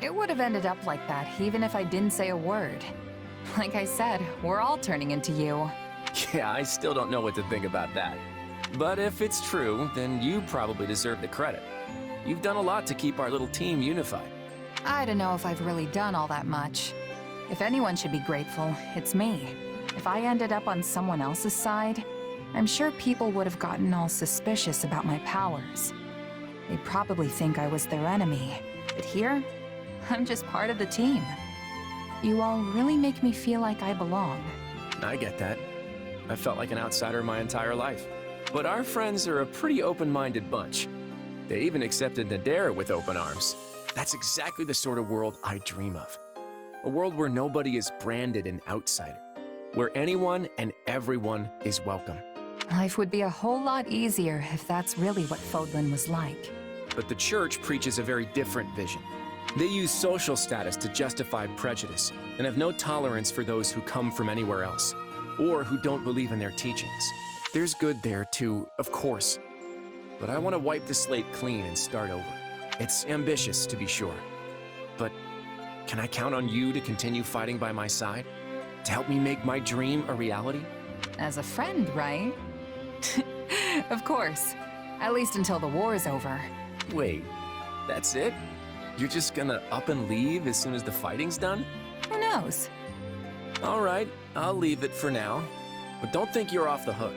Speaker 7: It would have ended up like that, even if I didn't say a word. Like I said, we're all turning into you.
Speaker 4: Yeah, I still don't know what to think about that. But if it's true, then you probably deserve the credit. You've done a lot to keep our little team unified.
Speaker 7: I don't know if I've really done all that much. If anyone should be grateful, it's me. If I ended up on someone else's side, I'm sure people would have gotten all suspicious about my powers. They'd probably think I was their enemy. But here, I'm just part of the team. You all really make me feel like I belong.
Speaker 4: I get that. I felt like an outsider my entire life. But our friends are a pretty open-minded bunch. They even accepted Nadera with open arms. That's exactly the sort of world I dream of. A world where nobody is branded an outsider. Where anyone and everyone is welcome.
Speaker 7: Life would be a whole lot easier if that's really what Fodlan was like.
Speaker 4: But the church preaches a very different vision. They use social status to justify prejudice and have no tolerance for those who come from anywhere else, or who don't believe in their teachings. There's good there too, of course, but I want to wipe the slate clean and start over. It's ambitious, to be sure, but can I count on you to continue fighting by my side? To help me make my dream a reality?
Speaker 7: As a friend, right? Of course. At least until the war's over.
Speaker 4: Wait, that's it? You're just gonna up and leave as soon as the fighting's done?
Speaker 7: Who knows?
Speaker 4: All right, I'll leave it for now. But don't think you're off the hook.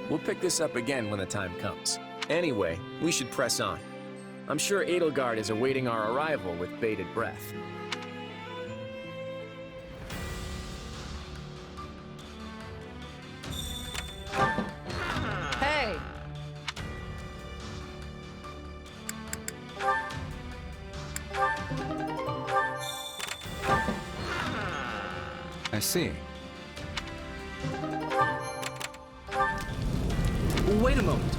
Speaker 4: We'll pick this up again when the time comes. Anyway, we should press on. I'm sure Edelgard is awaiting our arrival with bated breath.
Speaker 7: Hey!
Speaker 19: I see.
Speaker 2: Wait a moment.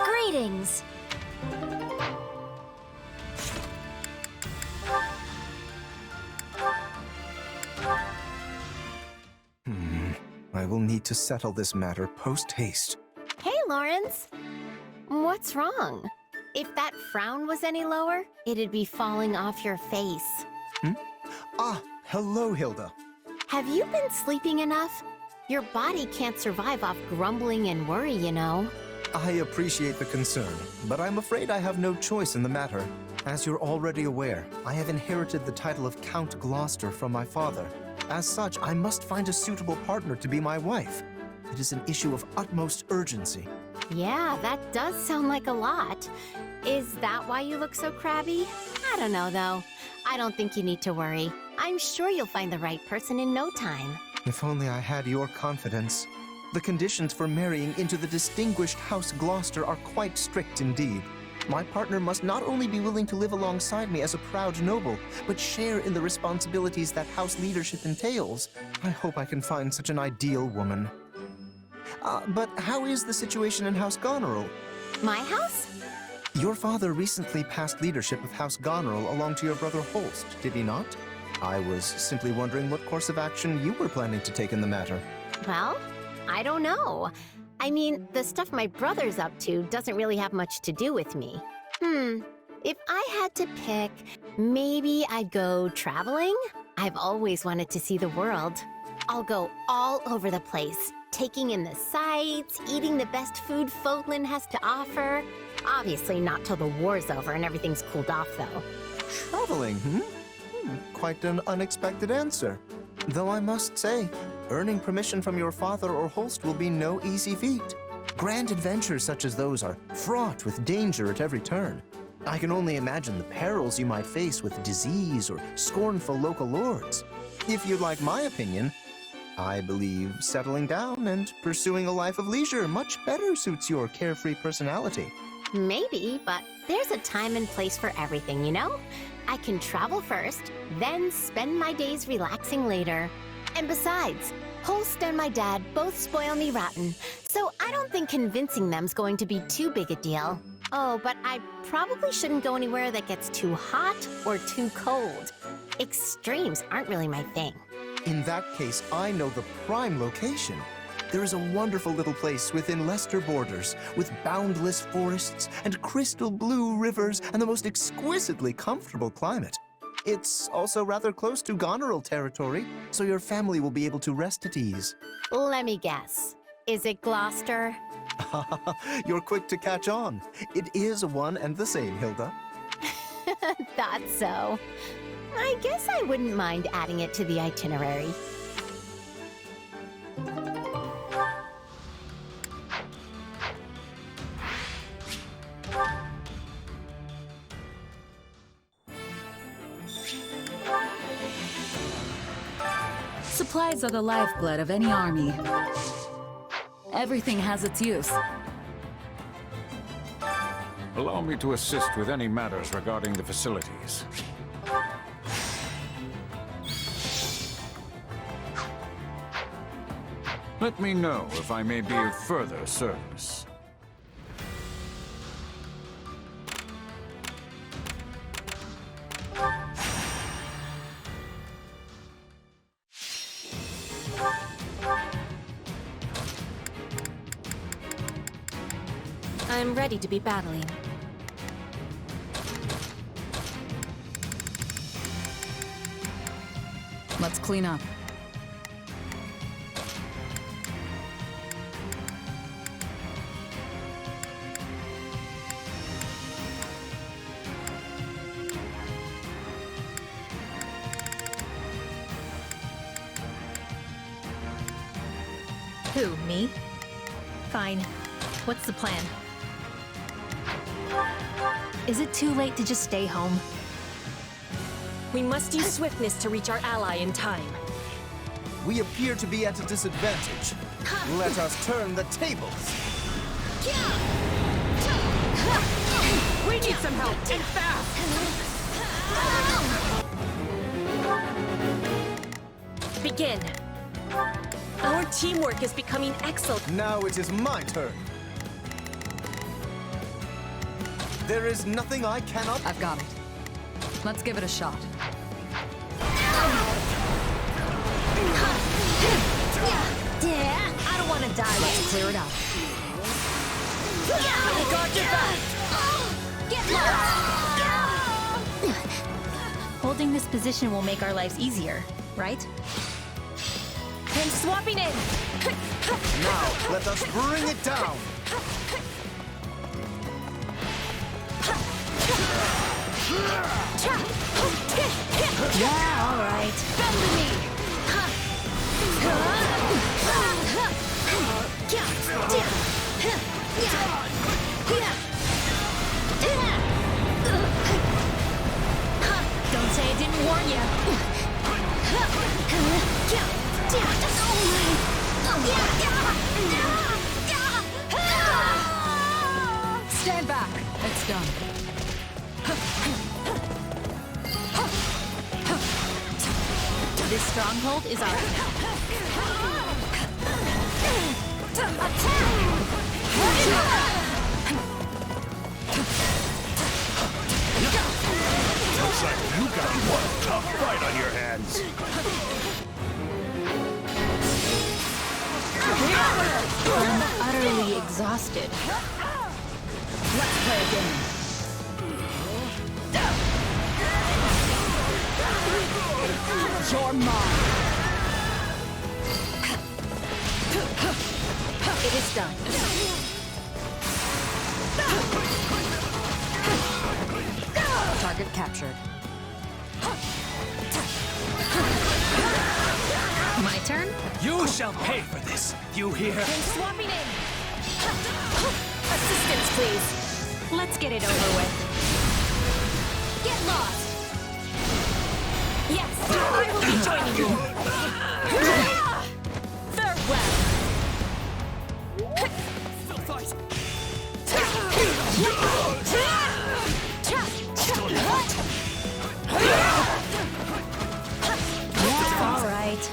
Speaker 13: Greetings.
Speaker 2: I will need to settle this matter post-haste.
Speaker 3: Hey, Lawrence. What's wrong? If that frown was any lower, it'd be falling off your face.
Speaker 2: Ah, hello, Hilda.
Speaker 3: Have you been sleeping enough? Your body can't survive off grumbling and worry, you know.
Speaker 2: I appreciate the concern, but I'm afraid I have no choice in the matter. As you're already aware, I have inherited the title of Count Gloucester from my father. As such, I must find a suitable partner to be my wife. It is an issue of utmost urgency.
Speaker 3: Yeah, that does sound like a lot. Is that why you look so crabby? I don't know, though. I don't think you need to worry. I'm sure you'll find the right person in no time.
Speaker 2: If only I had your confidence. The conditions for marrying into the distinguished House Gloucester are quite strict indeed. My partner must not only be willing to live alongside me as a proud noble, but share in the responsibilities that house leadership entails. I hope I can find such an ideal woman. But how is the situation in House Goneril?
Speaker 3: My house?
Speaker 2: Your father recently passed leadership of House Goneril along to your brother Holst, did he not? I was simply wondering what course of action you were planning to take in the matter.
Speaker 3: Well, I don't know. I mean, the stuff my brother's up to doesn't really have much to do with me. If I had to pick, maybe I'd go traveling? I've always wanted to see the world. I'll go all over the place, taking in the sights, eating the best food Fodlan has to offer. Obviously not till the war's over and everything's cooled off, though.
Speaker 2: Traveling, Quite an unexpected answer. Though I must say, earning permission from your father or Holst will be no easy feat. Grand adventures such as those are fraught with danger at every turn. I can only imagine the perils you might face with disease or scornful local lords. If you'd like my opinion, I believe settling down and pursuing a life of leisure much better suits your carefree personality.
Speaker 3: Maybe, but there's a time and place for everything, you know? I can travel first, then spend my days relaxing later. And besides, Holst and my dad both spoil me rotten, so I don't think convincing them's going to be too big a deal. Oh, but I probably shouldn't go anywhere that gets too hot or too cold. Extremes aren't really my thing.
Speaker 2: In that case, I know the prime location. There is a wonderful little place within Leicester borders, with boundless forests and crystal blue rivers and the most exquisitely comfortable climate. It's also rather close to Goneril territory, so your family will be able to rest at ease.
Speaker 3: Let me guess. Is it Gloucester?
Speaker 2: You're quick to catch on. It is one and the same, Hilda.
Speaker 3: Thought so. I guess I wouldn't mind adding it to the itinerary.
Speaker 21: Supplies are the lifeblood of any army. Everything has its use.
Speaker 19: Allow me to assist with any matters regarding the facilities. Let me know if I may be of further service.
Speaker 17: I'm ready to be battling.
Speaker 21: Let's clean up.
Speaker 14: Who, me? Fine. What's the plan? Is it too late to just stay home?
Speaker 17: We must use swiftness to reach our ally in time.
Speaker 2: We appear to be at a disadvantage. Let us turn the tables.
Speaker 17: We need some help, and fast! Begin. Our teamwork is becoming excellent.
Speaker 2: Now it is my turn. There is nothing I cannot...
Speaker 21: I've got it. Let's give it a shot.
Speaker 17: I don't want to die.
Speaker 21: Let's clear it out.
Speaker 17: Guard your back! Get lost!
Speaker 14: Holding this position will make our lives easier, right?
Speaker 17: I'm swapping in!
Speaker 2: Now, let us bring it down!
Speaker 14: Yeah, all right.
Speaker 13: Bend the knee.
Speaker 14: Don't say I didn't warn you.
Speaker 21: Stand back. It's done.
Speaker 14: This stronghold is ours now.
Speaker 16: Looks like you got one tough fight on your hands.
Speaker 14: I'm utterly exhausted.
Speaker 21: Let's play a game. You're mine.
Speaker 14: It is done.
Speaker 21: Target captured.
Speaker 14: My turn?
Speaker 20: You shall pay for this. You hear?
Speaker 14: Swapping in. Assistance, please. Let's get it over with. Get lost. Yes, I will be joining you. Farewell. Yeah, all right.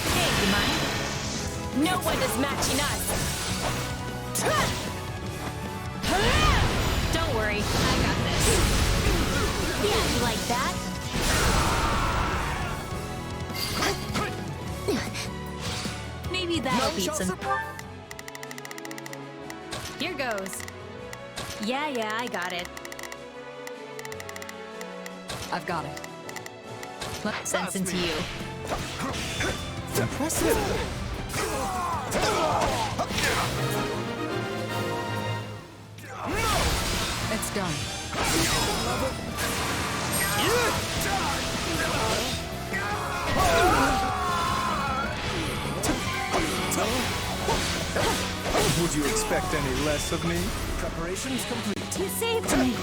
Speaker 14: Hey, you mind? No one is matching us. Don't worry, I got this. Yeah, you like that? Maybe that'll beat some. Here goes. Yeah, I got it.
Speaker 21: I've got it.
Speaker 14: Sense into you.
Speaker 2: Impressive.
Speaker 21: It's done.
Speaker 2: Would you expect any less of me? Preparations complete.
Speaker 14: You saved me.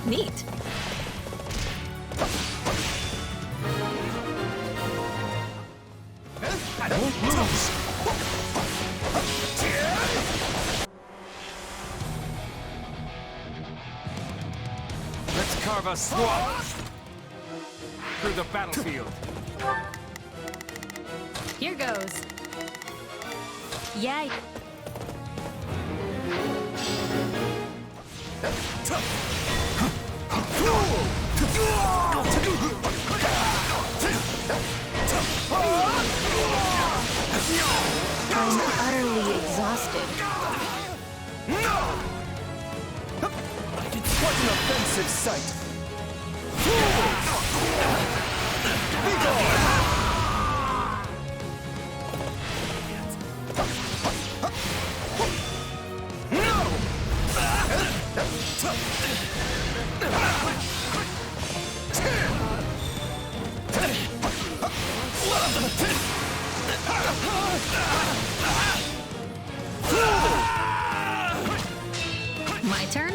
Speaker 14: Neat.
Speaker 16: I won't lose.
Speaker 19: Let's carve a swath through the battlefield.
Speaker 14: Here goes. Yeah. I'm utterly exhausted.
Speaker 2: What an offensive sight!
Speaker 14: My turn?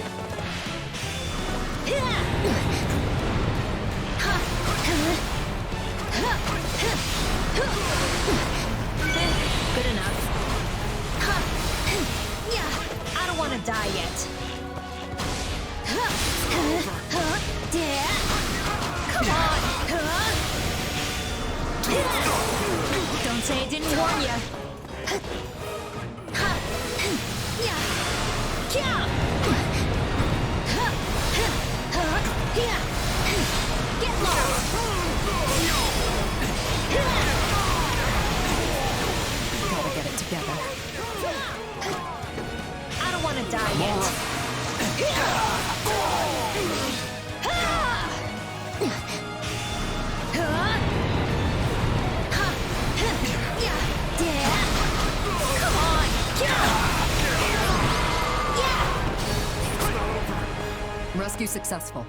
Speaker 21: successful.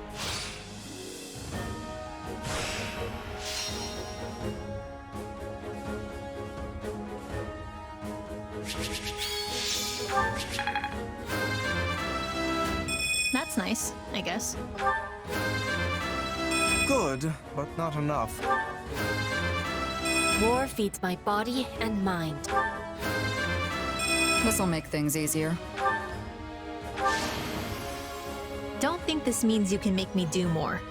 Speaker 14: That's nice, I guess.
Speaker 2: Good, but not enough.
Speaker 17: War feeds my body and mind.
Speaker 21: This'll make things easier.
Speaker 14: Don't think this means you can make me do more.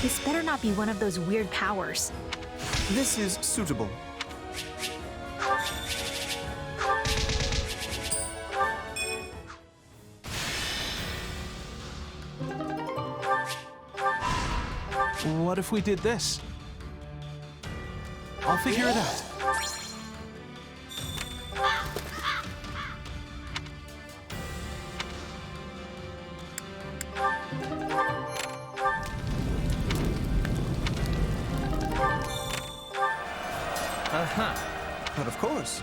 Speaker 14: This better not be one of those weird powers.
Speaker 2: This is suitable.
Speaker 6: What if we did this? I'll figure it out.
Speaker 2: But of course.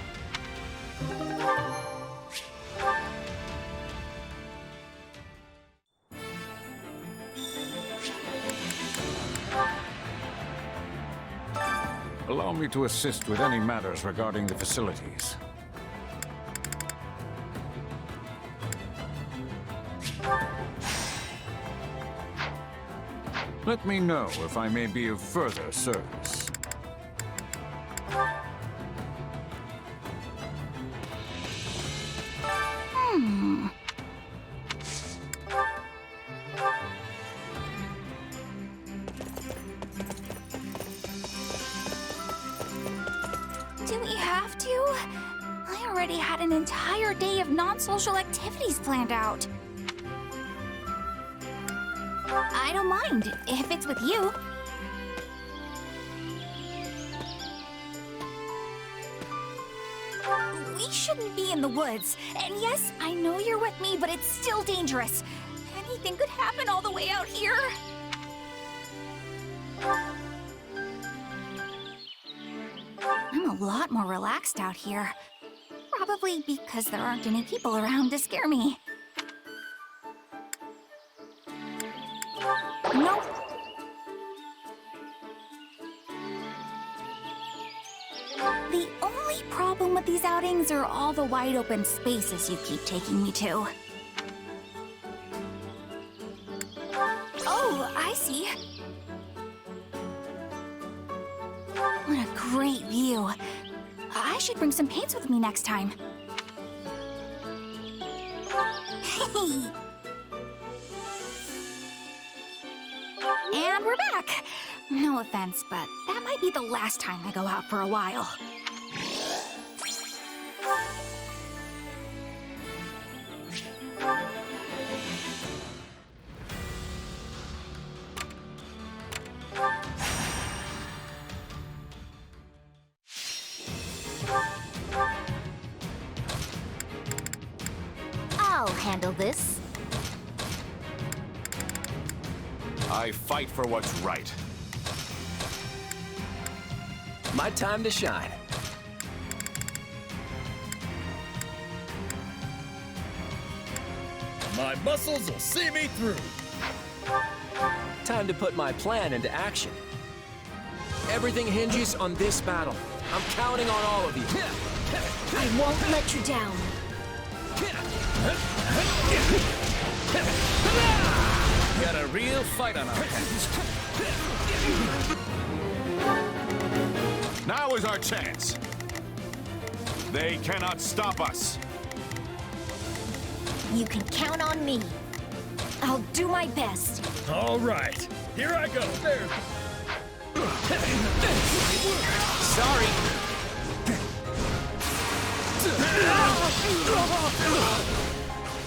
Speaker 19: Allow me to assist with any matters regarding the facilities. Let me know if I may be of further service.
Speaker 5: Do we have to? I already had an entire day of non-social activities planned out. I don't mind, if it's with you. We shouldn't be in the woods. And yes, I know you're with me, but it's still dangerous. Anything could happen all the way out here. I'm a lot more relaxed out here. Probably because there aren't any people around to scare me. Nope. The only problem with these outings are all the wide open spaces you keep taking me to. Oh, I see. What a great view. I should bring some paints with me next time. And we're back. No offense, but that might be the last time I go out for a while.
Speaker 3: I'll handle this.
Speaker 18: I fight for what's right.
Speaker 4: My time to shine.
Speaker 16: My muscles will see me through.
Speaker 4: Time to put my plan into action. Everything hinges on this battle. I'm counting on all of you.
Speaker 13: I won't let you down.
Speaker 20: Got a real fight on our hands.
Speaker 18: Now is our chance. They cannot stop us.
Speaker 13: You can count on me. I'll do my best.
Speaker 16: All right, here I go. There.
Speaker 4: Sorry.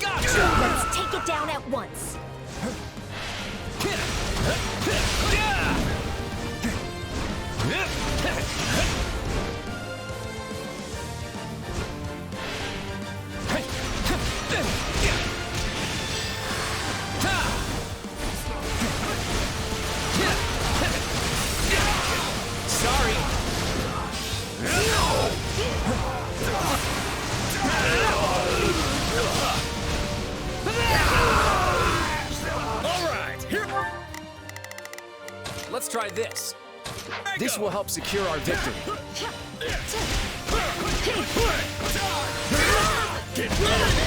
Speaker 13: Gotcha! Let's take it down at once.
Speaker 4: Sorry. Let's try this. This will help secure our victory.
Speaker 16: Get ready!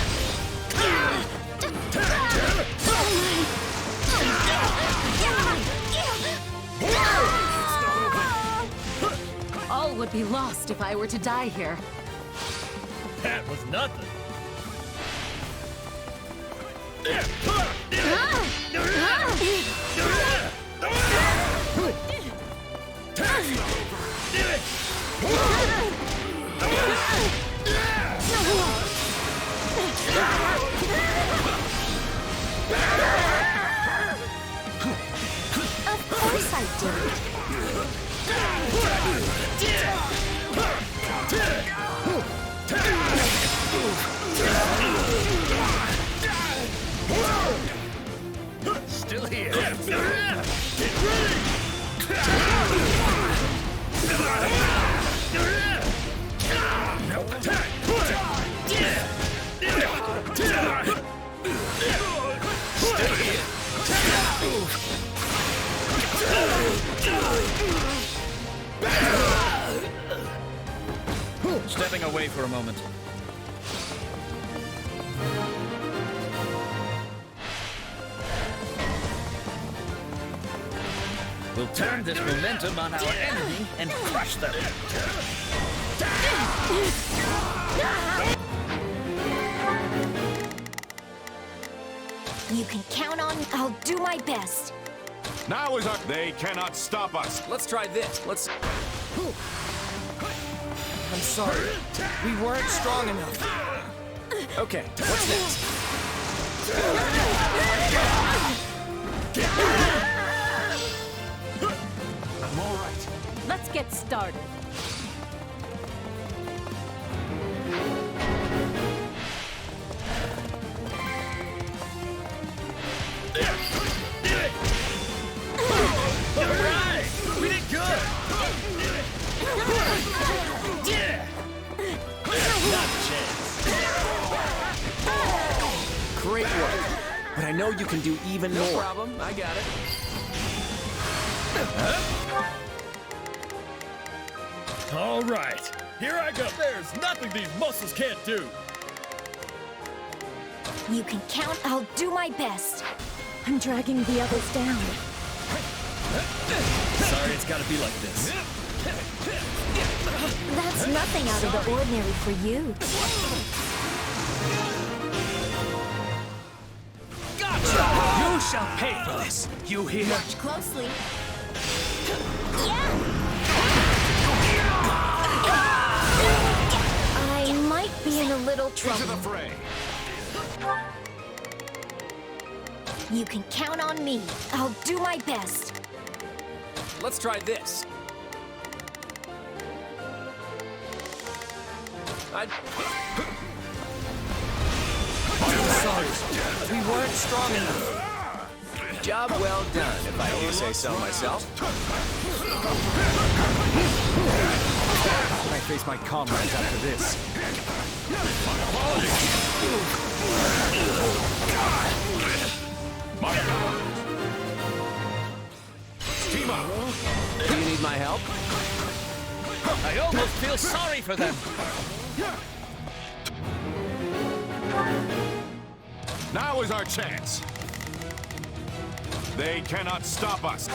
Speaker 21: All would be lost if I were to die here.
Speaker 16: That was nothing.
Speaker 13: Of course I did.
Speaker 16: Still here. Get ready! No attack! Still here.
Speaker 10: Stepping away for a moment. We'll turn this momentum on our enemy and crush them.
Speaker 13: You can count on me. I'll do my best.
Speaker 18: Now is our... They cannot stop us.
Speaker 4: Let's try this. Let's...
Speaker 2: I'm sorry. We weren't strong enough.
Speaker 4: Okay, what's next?
Speaker 19: I'm all right.
Speaker 21: Let's get started.
Speaker 16: All right! We did good! Not a chance.
Speaker 4: Great work. But I know you can do even more. No problem. I got it.
Speaker 16: All right. Here I go. There's nothing these muscles can't do.
Speaker 13: You can count. I'll do my best.
Speaker 21: I'm dragging the others down.
Speaker 16: Sorry it's gotta be like this.
Speaker 13: That's nothing out of the ordinary for you.
Speaker 10: Gotcha! You shall pay for this. You hear?
Speaker 13: Watch closely. I might be in a little trouble.
Speaker 18: Into the fray.
Speaker 13: You can count on me. I'll do my best.
Speaker 4: Let's try this.
Speaker 2: Sorry. We weren't strong enough.
Speaker 4: Job well done, if I do say so myself.
Speaker 19: I face my comrades after this.
Speaker 18: Team up.
Speaker 4: Do you need my help?
Speaker 10: I almost feel sorry for them.
Speaker 18: Now is our chance. They cannot stop us.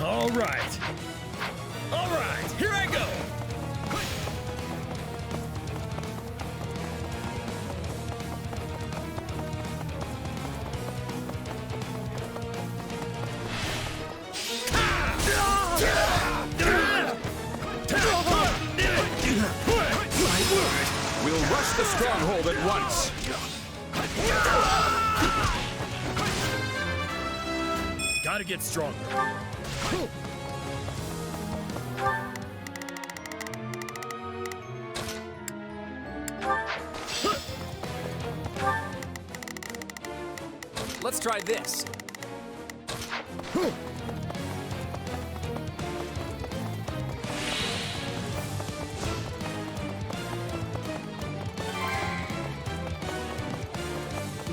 Speaker 16: All right. All right. Here I go.
Speaker 18: We'll rush the stronghold at once.
Speaker 16: Gotta get stronger.
Speaker 4: Let's try this.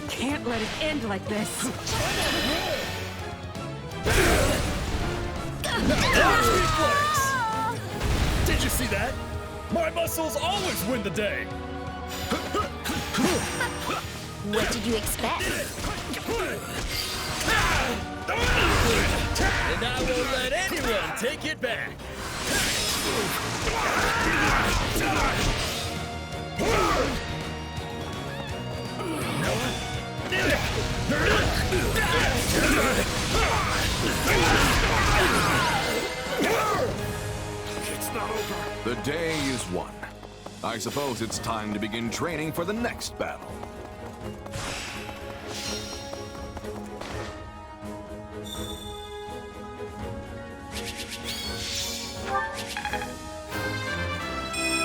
Speaker 21: Can't let it end like this.
Speaker 16: Reflex! Did you see that? My muscles always win the day!
Speaker 8: What did you expect?
Speaker 16: And I won't let anyone take it back!
Speaker 12: It's not over. The day is won. I suppose it's time to begin training for the next battle.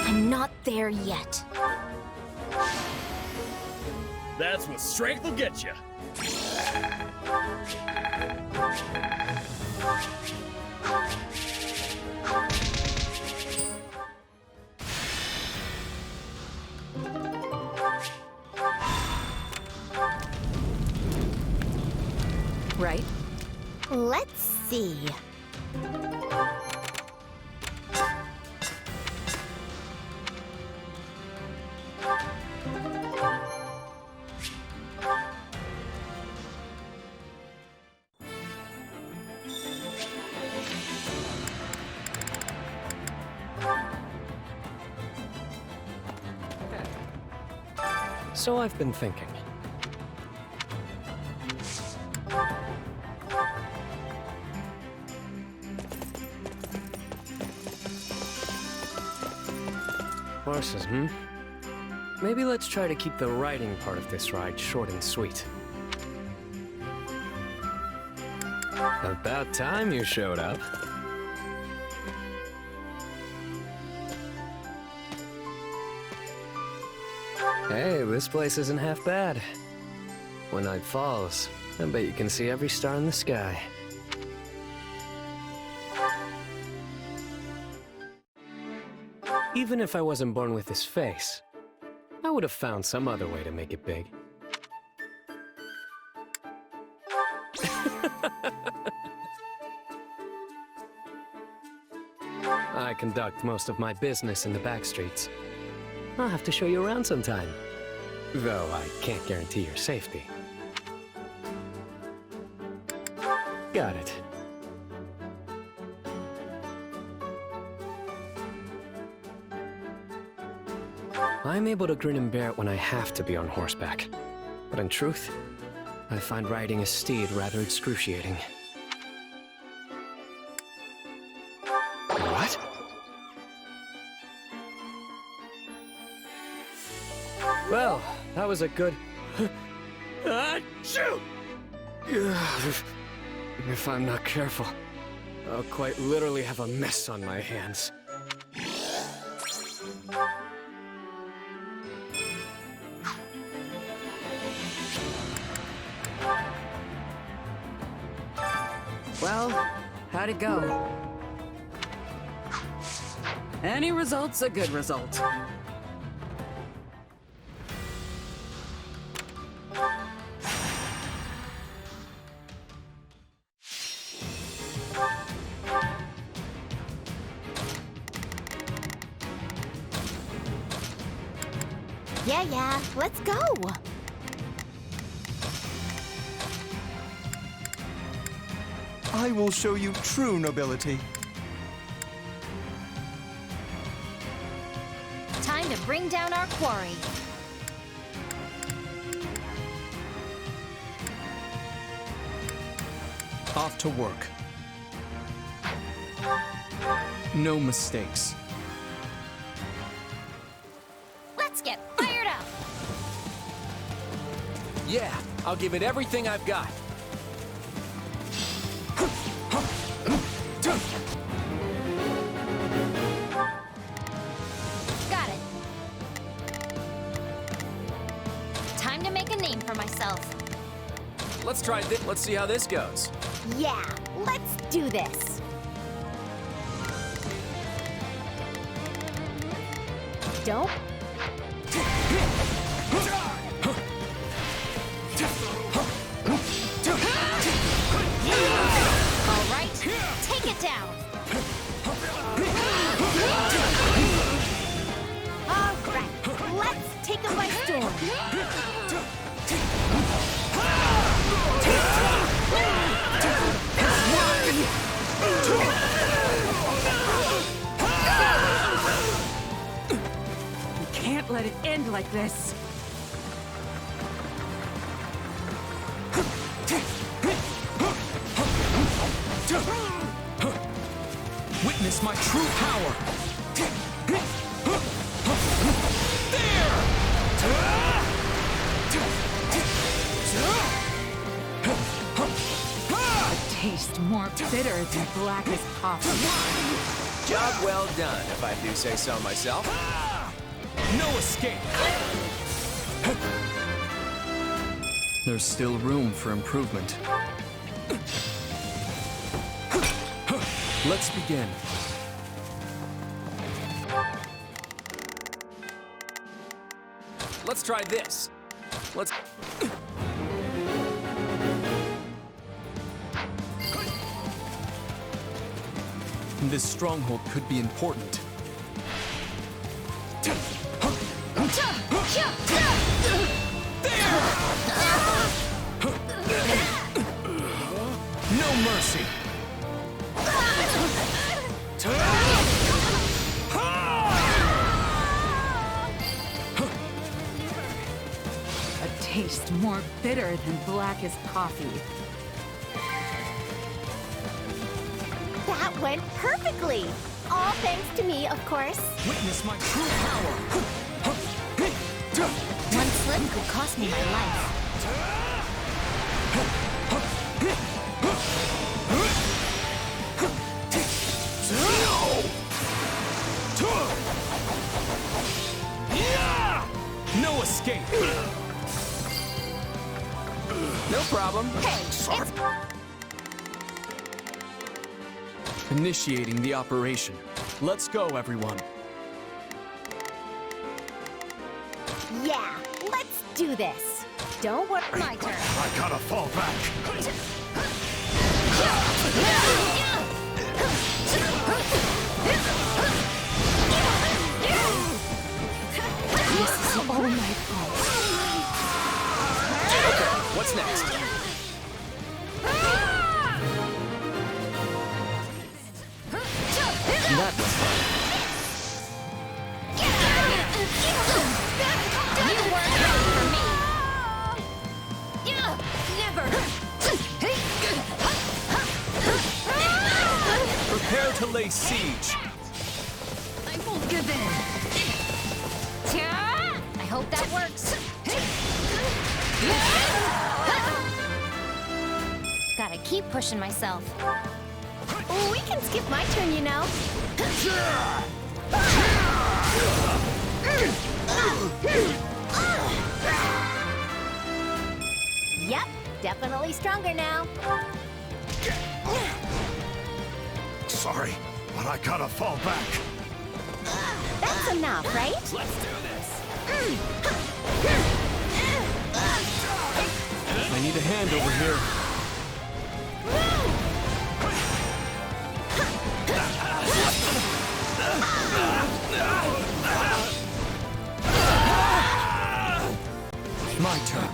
Speaker 8: I'm not there yet.
Speaker 16: That's what strength will get you.
Speaker 8: Right?
Speaker 3: Let's see.
Speaker 15: So I've been thinking. Horses, Maybe let's try to keep the riding part of this ride short and sweet. About time you showed up. Hey, this place isn't half bad. When night falls, I bet you can see every star in the sky. Even if I wasn't born with this face, I would have found some other way to make it big. I conduct most of my business in the back streets. I'll have to show you around sometime. Though I can't guarantee your safety. Got it. I'm able to grin and bear it when I have to be on horseback. But in truth, I find riding a steed rather excruciating. What? Well, that was a good... Shoot! If I'm not careful, I'll quite literally have a mess on my hands.
Speaker 21: Well, how'd it go? Any result's a good result.
Speaker 3: Yeah, let's go.
Speaker 2: I will show you true nobility.
Speaker 8: Time to bring down our quarry.
Speaker 11: Off to work. No mistakes.
Speaker 8: Let's get fired up!
Speaker 4: Yeah, I'll give it everything I've got.
Speaker 8: Got it. Time to make a name for myself.
Speaker 4: Let's try this. Let's see how this goes.
Speaker 3: Yeah, let's do this. Don't.
Speaker 8: All right, take it down.
Speaker 21: like this.
Speaker 11: Witness my true power!
Speaker 21: A taste more bitter than blackest coffee.
Speaker 4: Job well done, if I do say so myself.
Speaker 11: No escape! There's still room for improvement. Let's begin.
Speaker 4: Let's try this. Let's...
Speaker 11: This stronghold could be important. No mercy!
Speaker 21: A taste more bitter than blackest coffee.
Speaker 3: That went perfectly! All thanks to me, of course.
Speaker 11: Witness my true power!
Speaker 3: One slip could cost me my life.
Speaker 11: No escape!
Speaker 4: No problem.
Speaker 3: Hey, it's...
Speaker 11: Initiating the operation. Let's go, everyone.
Speaker 3: Yeah, let's do this. Don't work my turn.
Speaker 16: I gotta fall back.
Speaker 3: This is all my fault.
Speaker 4: Okay, what's next?
Speaker 11: That was fun.
Speaker 3: You weren't ready for me. Never.
Speaker 11: Prepare to lay siege.
Speaker 21: I won't give in.
Speaker 3: I hope that works. Gotta keep pushing myself. We can skip my turn, you know. Yep, definitely stronger now.
Speaker 16: Sorry, but I gotta fall back.
Speaker 3: That's enough, right?
Speaker 4: Let's do this.
Speaker 11: I need a hand over here. My turn.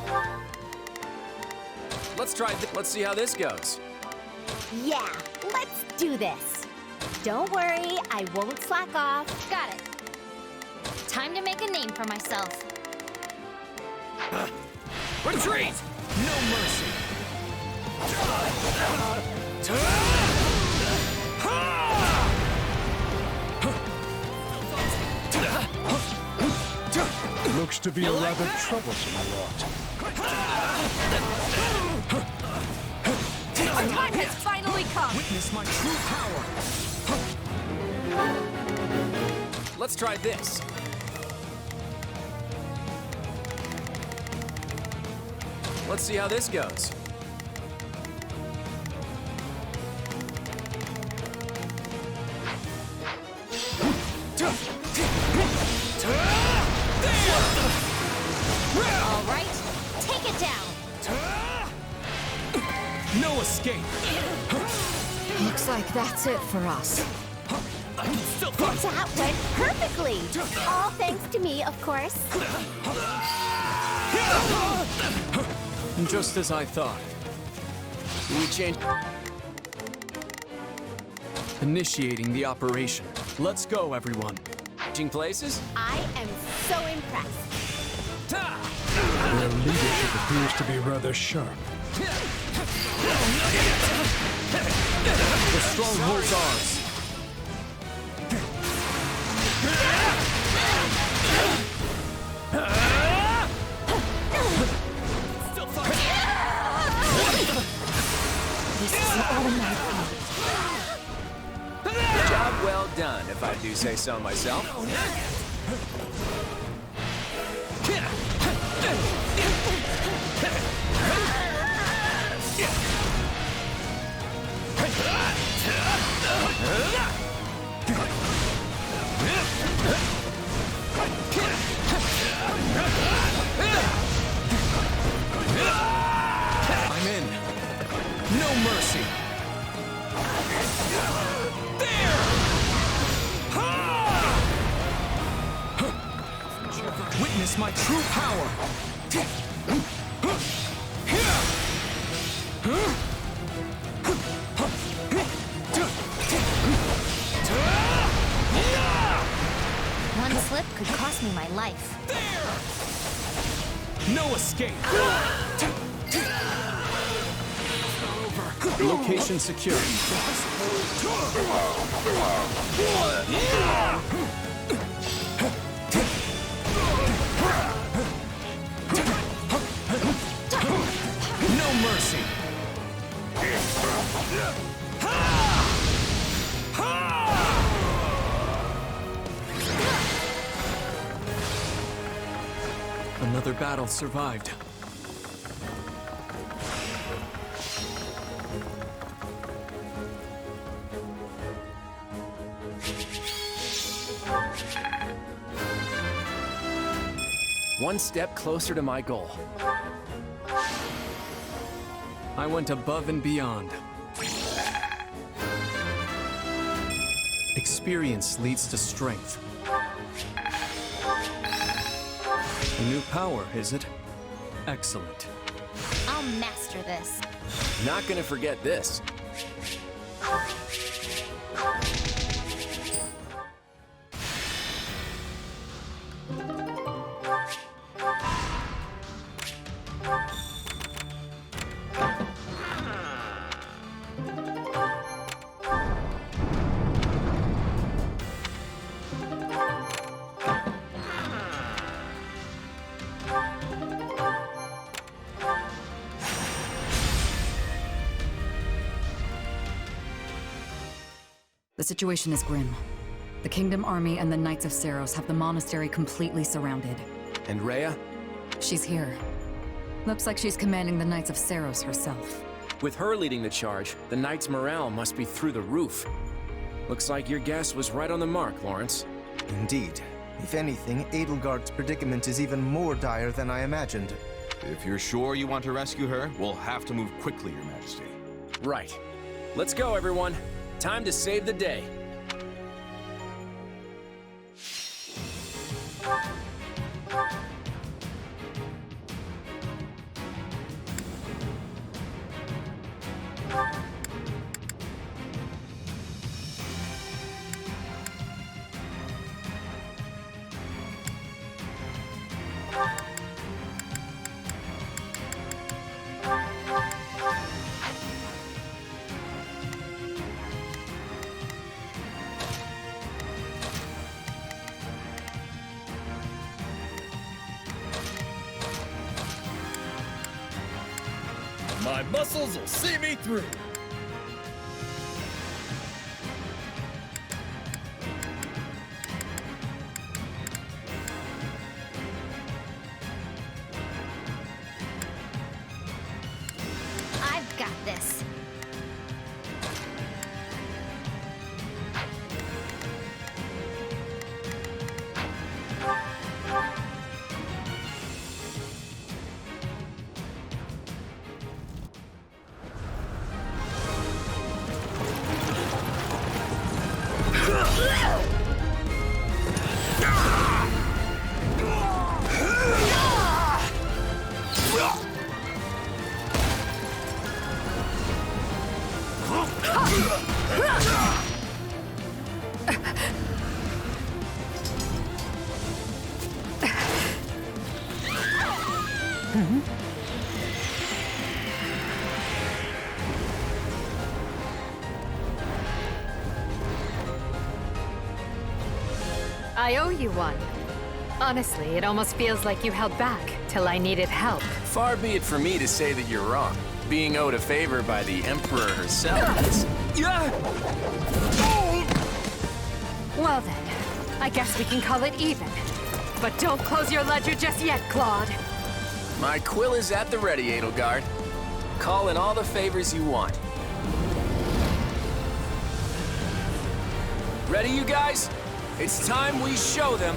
Speaker 4: Let's see how this goes.
Speaker 3: Yeah, let's do this. Don't worry, I won't slack off. Got it. Time to make a name for myself.
Speaker 4: Retreat!
Speaker 11: No mercy.
Speaker 16: Looks to be a rather troublesome lot.
Speaker 21: Our time has finally come!
Speaker 11: Witness my true power!
Speaker 4: Let's try this. Let's see how this goes.
Speaker 3: All right, take it down.
Speaker 11: No escape!
Speaker 13: Looks like that's it for us.
Speaker 3: That went perfectly. All thanks to me, of course.
Speaker 11: Just as I thought.
Speaker 4: We change.
Speaker 11: Initiating the operation. Let's go, everyone.
Speaker 4: Changing places?
Speaker 3: I am so impressed.
Speaker 1: Their leadership appears to be rather sharp.
Speaker 6: The stronghold's ours.
Speaker 13: This is all my fault.
Speaker 4: Job well done, if I do say so myself.
Speaker 6: I'm in. No mercy. There! Witness my true power.
Speaker 8: One slip could cost me my life.
Speaker 6: No escape. Location secure. No mercy. Another battle survived.
Speaker 4: One step closer to my goal.
Speaker 11: I went above and beyond. Experience leads to strength. A new power, is it? Excellent.
Speaker 8: I'll master this.
Speaker 4: Not gonna forget this.
Speaker 22: The situation is grim. The Kingdom Army and the Knights of Seiros have the monastery completely surrounded.
Speaker 4: And Rhea?
Speaker 22: She's here. Looks like she's commanding the Knights of Seiros herself.
Speaker 4: With her leading the charge, the Knights' morale must be through the roof. Looks like your guess was right on the mark, Lawrence.
Speaker 2: Indeed. If anything, Edelgard's predicament is even more dire than I imagined.
Speaker 18: If you're sure you want to rescue her, we'll have to move quickly, Your Majesty.
Speaker 4: Right. Let's go, everyone. Time to save the day.
Speaker 16: My muscles will see me through.
Speaker 8: I've got this.
Speaker 7: I owe you one. Honestly, it almost feels like you held back till I needed help.
Speaker 4: Far be it for me to say that you're wrong. Being owed a favor by the Emperor herself is...
Speaker 7: Well then, I guess we can call it even. But don't close your ledger just yet, Claude.
Speaker 4: My quill is at the ready, Edelgard. Call in all the favors you want. Ready, you guys? It's time we show them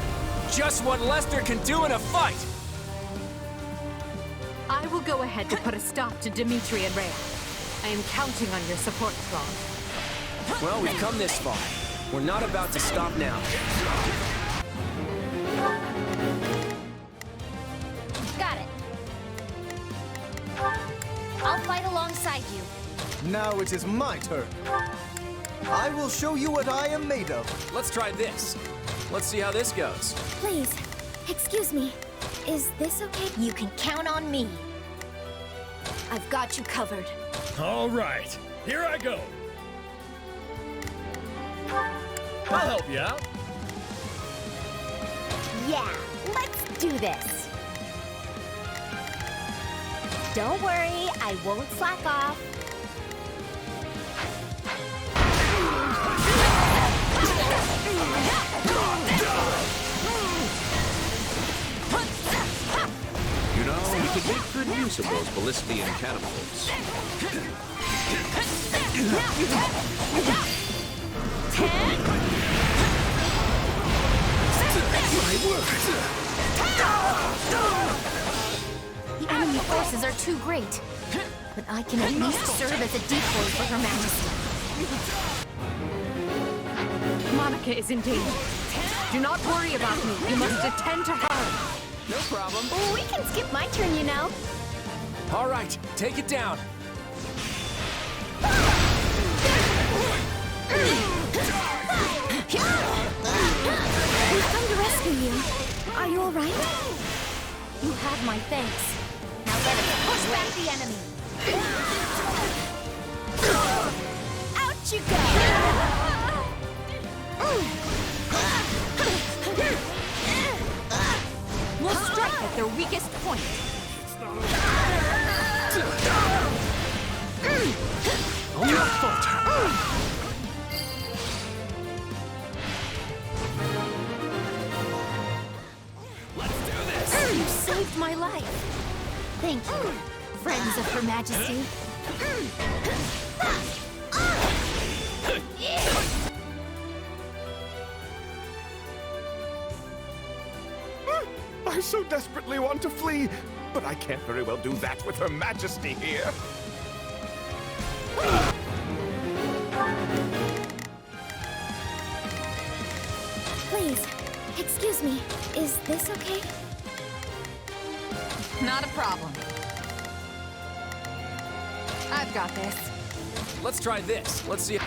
Speaker 4: just what Lester can do in a fight!
Speaker 7: I will go ahead to put a stop to Dimitri and Rhea. I am counting on your support, Claude.
Speaker 4: Well, we've come this far. We're not about to stop now.
Speaker 8: Got it. I'll fight alongside you.
Speaker 2: Now it is my turn. I will show you what I am made of.
Speaker 4: Let's try this. Let's see how this goes.
Speaker 13: Please, excuse me. Is this okay?
Speaker 8: You can count on me.
Speaker 13: I've got you covered.
Speaker 16: All right, here I go. I'll help you out.
Speaker 3: Yeah, let's do this. Don't worry, I won't slack off.
Speaker 18: You know, we could make good use of those Ballistian catapults.
Speaker 8: The enemy forces are too great. But I can at least serve as a decoy for Her Majesty.
Speaker 7: Monica is in danger. Do not worry about me. You must attend to her.
Speaker 4: No problem.
Speaker 3: We can skip my turn, you know.
Speaker 4: All right, take it down.
Speaker 13: We've come to rescue you. Are you all right?
Speaker 8: You have my thanks. Now let us push back the enemy.
Speaker 3: Out you go!
Speaker 8: We'll strike at their weakest point.
Speaker 6: Don't falter.
Speaker 8: You saved my life. Thank you, friends of Her Majesty.
Speaker 9: I so desperately want to flee, but I can't very well do that with Her Majesty here.
Speaker 13: Please, excuse me. Is this okay?
Speaker 21: Not a problem.
Speaker 7: I've got this.
Speaker 4: Let's try this. Let's see.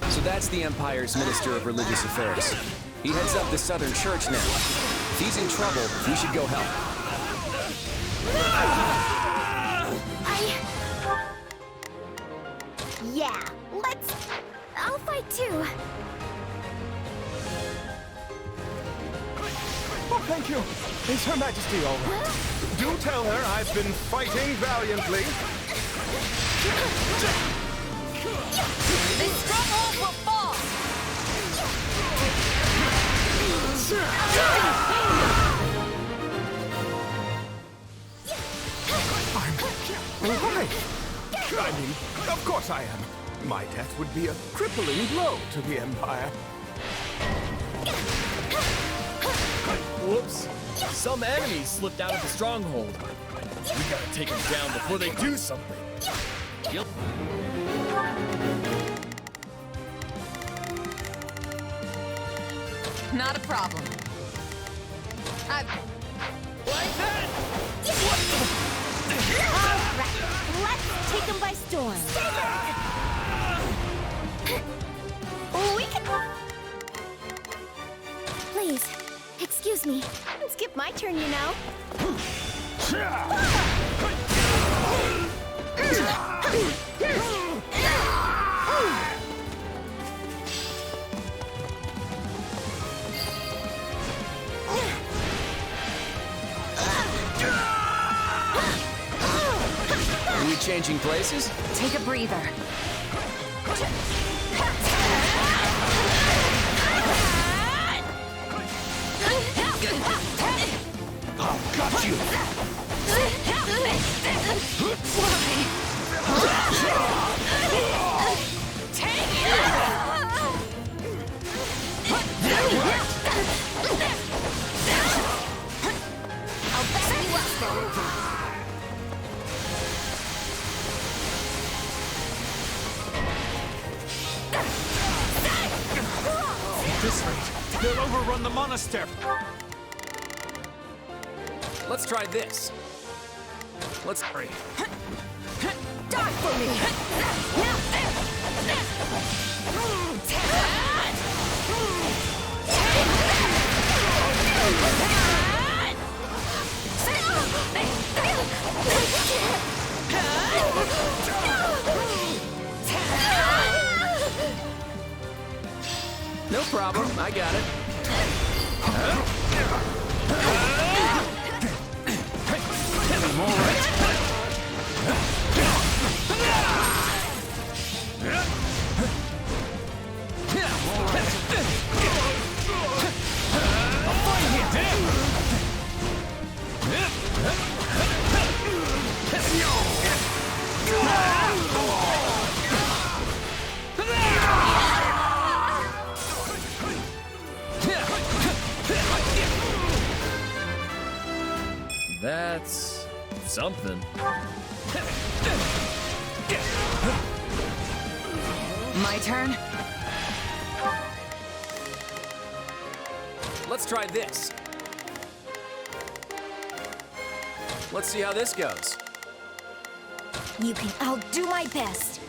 Speaker 4: So that's the Empire's Minister of Religious Affairs. He heads up the Southern Church now. If he's in trouble, we should go help.
Speaker 3: Yeah, let's...
Speaker 13: I'll fight too.
Speaker 9: Oh, thank you. Is Her Majesty all right? Do tell her I've been fighting valiantly.
Speaker 8: This stronghold will fall.
Speaker 9: I'm alive. I mean, of course I am. My death would be a crippling blow to the Empire.
Speaker 20: Whoops. Some enemies slipped out of the stronghold. We gotta take them down before they do something. Yep.
Speaker 21: Not a problem.
Speaker 3: All right, let's take them by storm. We can...
Speaker 13: Please, excuse me.
Speaker 3: Skip my turn, you know.
Speaker 4: we changing places?
Speaker 7: Take a breather.
Speaker 9: I've got you!
Speaker 13: I'll back you up.
Speaker 6: At this rate, they'll overrun the monastery.
Speaker 4: Let's try this. Let's hurry.
Speaker 13: Die for me!
Speaker 4: No problem, I got it.
Speaker 6: I'm all right.
Speaker 20: That's something.
Speaker 7: My turn.
Speaker 4: Let's try this. Let's see how this goes.
Speaker 13: You can. I'll do my best.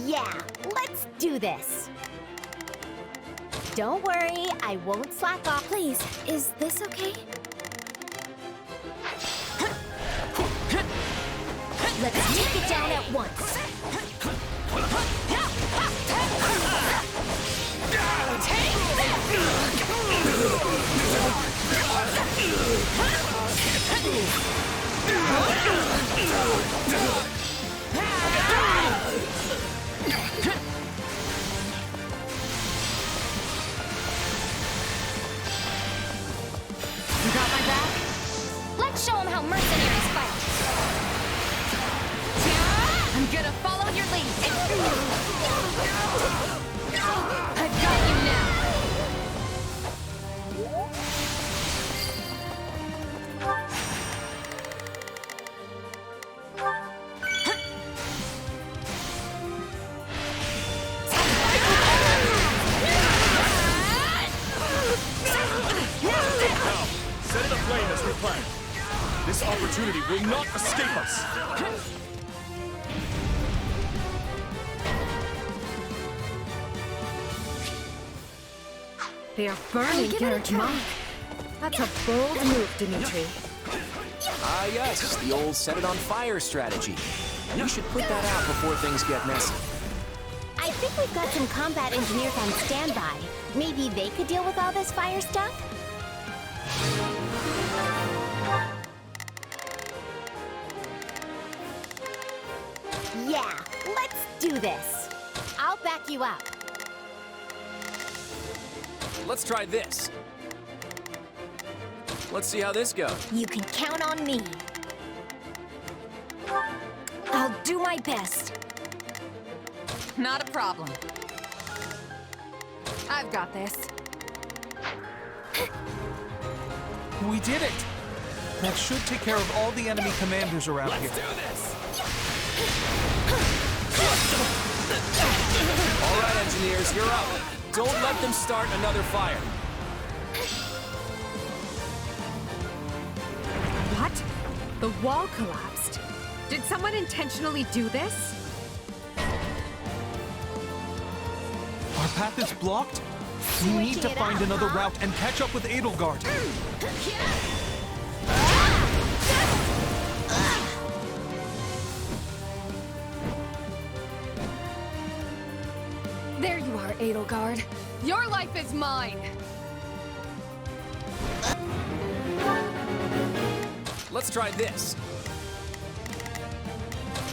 Speaker 3: Yeah, let's do this. Don't worry, I won't slack off.
Speaker 13: Please, is this okay? Let's take it down at once.
Speaker 8: You got my back? Let's show them how mercenaries fight. I'm gonna follow your lead. I've got you now.
Speaker 20: Set it aflame as we planned. This opportunity will not escape us.
Speaker 7: They are burning Garrick Monk. That's a bold move, Dimitri.
Speaker 4: Ah, yes, the old set it on fire strategy. We should put that out before things get messy.
Speaker 3: I think we've got some combat engineers on standby. Maybe they could deal with all this fire stuff? Yeah, let's do this. I'll back you up.
Speaker 4: Let's try this. Let's see how this goes.
Speaker 13: You can count on me. I'll do my best.
Speaker 7: Not a problem. I've got this.
Speaker 6: We did it! That should take care of all the enemy commanders around here.
Speaker 4: Let's do this! All right, engineers, you're up. Don't let them start another fire.
Speaker 7: What? The wall collapsed. Did someone intentionally do this?
Speaker 6: Our path is blocked? We need to find another route and catch up with Edelgard.
Speaker 7: There you are, Edelgard. Your life is mine.
Speaker 4: let's try this.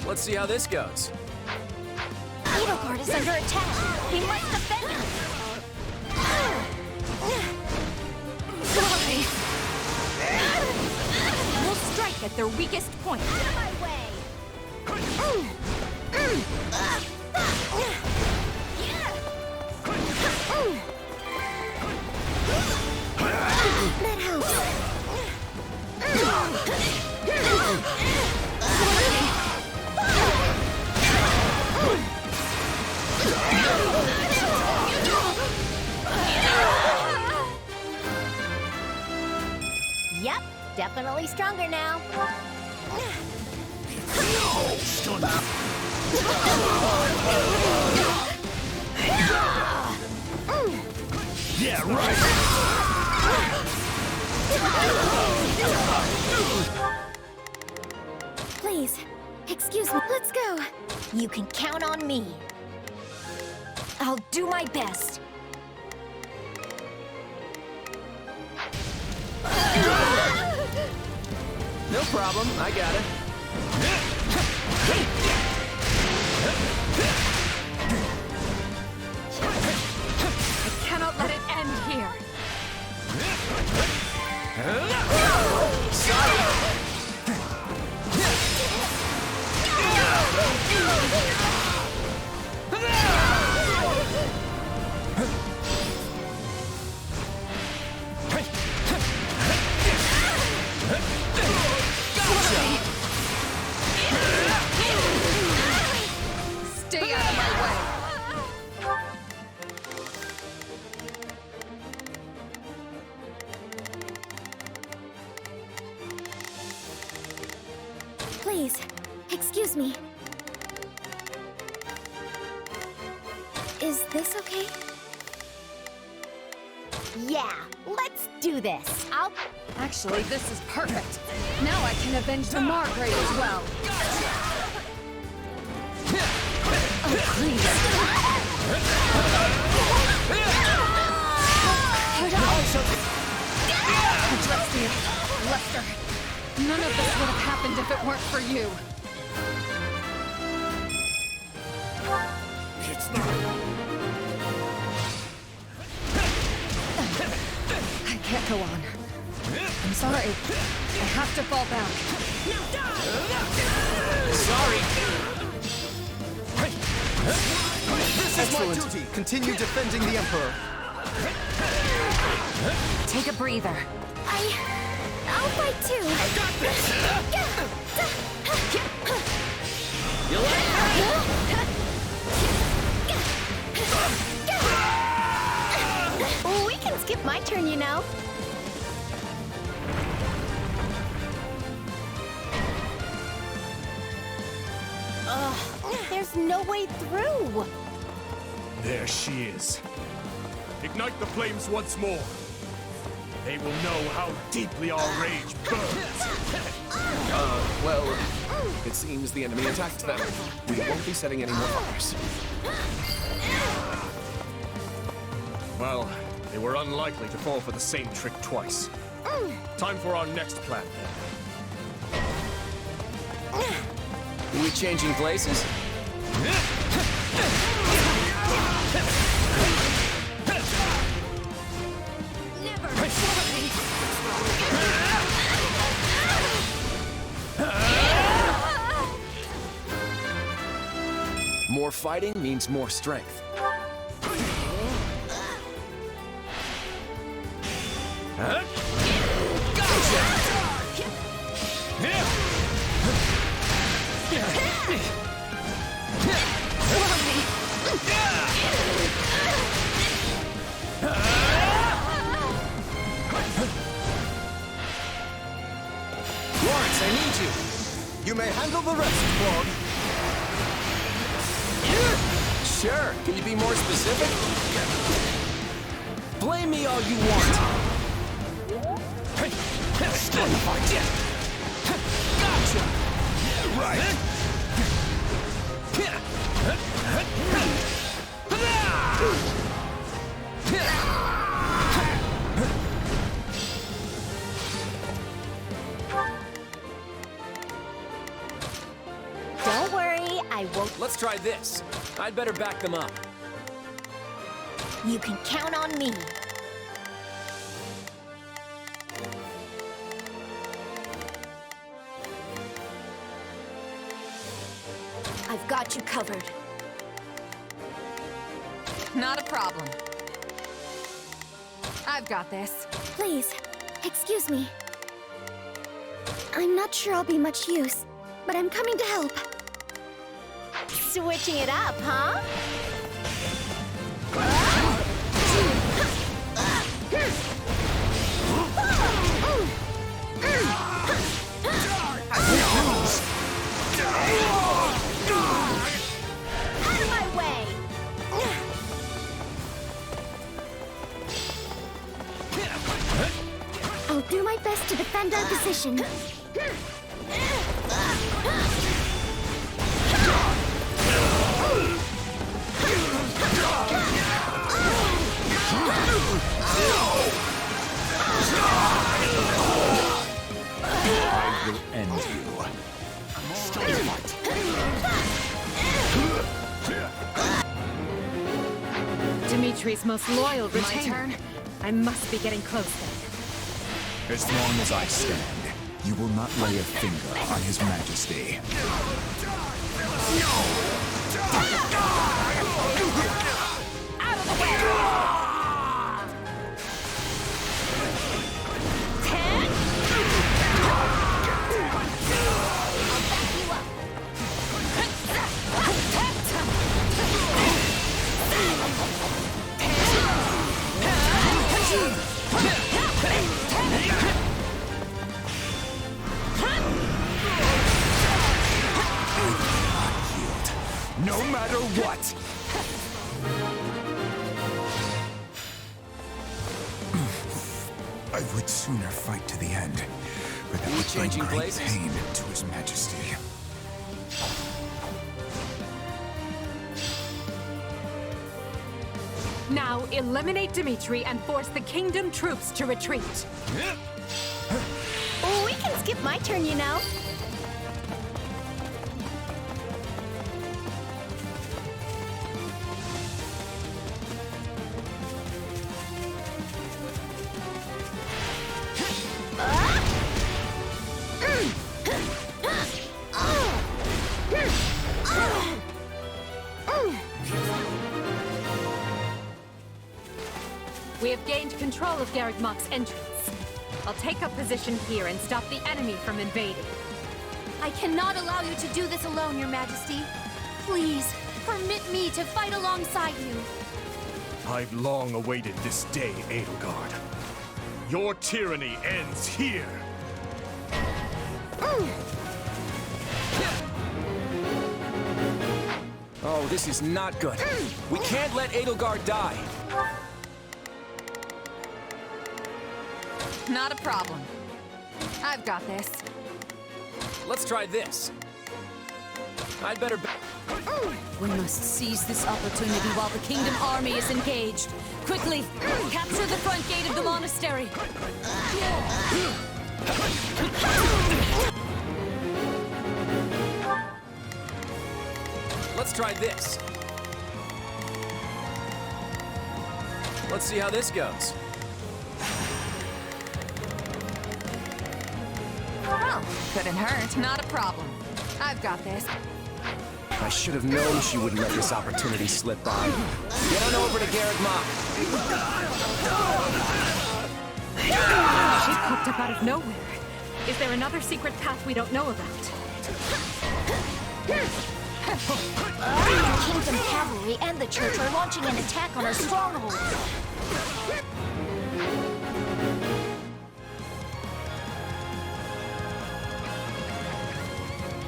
Speaker 4: Let's see how this goes.
Speaker 8: Edelgard is under attack. He must defend her.
Speaker 7: Sorry. We'll strike at their weakest point.
Speaker 3: Out of my way!
Speaker 13: That helps.
Speaker 3: Yep, definitely stronger now.
Speaker 16: Yeah, right!
Speaker 13: Please, excuse me. Let's go.
Speaker 3: You can count on me.
Speaker 8: I'll do my best.
Speaker 4: No problem, I got it.
Speaker 7: I cannot let it end here. Stay out of my way.
Speaker 13: Please, excuse me. Is this okay?
Speaker 3: Yeah, let's do this.
Speaker 7: Actually, this is perfect. Now I can avenge the Margrave as well. Oh, please. Trust me, Lester. None of this would have happened if it weren't for you.
Speaker 16: It's not...
Speaker 7: I can't go on. I'm sorry. I have to fall back.
Speaker 4: Sorry.
Speaker 2: This is my duty. Continue defending the Emperor.
Speaker 8: Take a breather.
Speaker 13: I'll fight too.
Speaker 16: I got this!
Speaker 4: You like
Speaker 3: We can skip my turn, you know. Ugh, there's no way through.
Speaker 16: There she is. Ignite the flames once more. They will know how deeply our rage burns.
Speaker 4: Well, it seems the enemy attacked them. We won't be setting any more fires.
Speaker 16: Well, they were unlikely to fall for the same trick twice. Time for our next plan, then.
Speaker 4: Are we changing places? More fighting means more strength.
Speaker 2: Lawrence, I need you. You may handle the rest, Claude.
Speaker 4: Sure. Can you be more specific? Blame me all you want. Start the fight. Gotcha. Right.
Speaker 3: I won't.
Speaker 4: Let's try this. I'd better back them up.
Speaker 3: You can count on me. I've got you covered.
Speaker 7: Not a problem. I've got this.
Speaker 13: Please, excuse me. I'm not sure I'll be much use, but I'm coming to help.
Speaker 3: Switching it up, huh? Out of my way!
Speaker 13: I'll do my best to defend our position.
Speaker 16: I will end you. Stop the fight.
Speaker 7: Dimitri's most loyal retainer.
Speaker 21: My turn?
Speaker 7: I must be getting close then.
Speaker 14: As long as I stand, you will not lay a finger on His Majesty.
Speaker 7: Out of the way! 10?
Speaker 3: I'll back you up.
Speaker 14: No matter what! I would sooner fight to the end, but that would bring
Speaker 4: changing
Speaker 14: great
Speaker 4: places?
Speaker 14: pain to His Majesty.
Speaker 7: Now eliminate Dimitri and force the kingdom troops to retreat.
Speaker 3: Oh, we can skip my turn, you know.
Speaker 7: We have gained control of Garreg Mach's entrance. I'll take up position here and stop the enemy from invading.
Speaker 8: I cannot allow you to do this alone, Your Majesty. Please, permit me to fight alongside you.
Speaker 16: I've long awaited this day, Edelgard. Your tyranny ends here.
Speaker 4: Oh, this is not good. We can't let Edelgard die.
Speaker 7: Not a problem. I've got this.
Speaker 4: Let's try this. I'd better
Speaker 17: We must seize this opportunity while the Kingdom army is engaged. Quickly, capture the front gate of the monastery.
Speaker 4: Let's try this. Let's see how this goes.
Speaker 7: Well, couldn't hurt. Not a problem. I've got this.
Speaker 4: I should have known she wouldn't let this opportunity slip by. Get on over to Garreg Mach.
Speaker 7: She popped up out of nowhere. Is there another secret path we don't know about?
Speaker 13: The Kingdom Cavalry and the Church are launching an attack on our stronghold.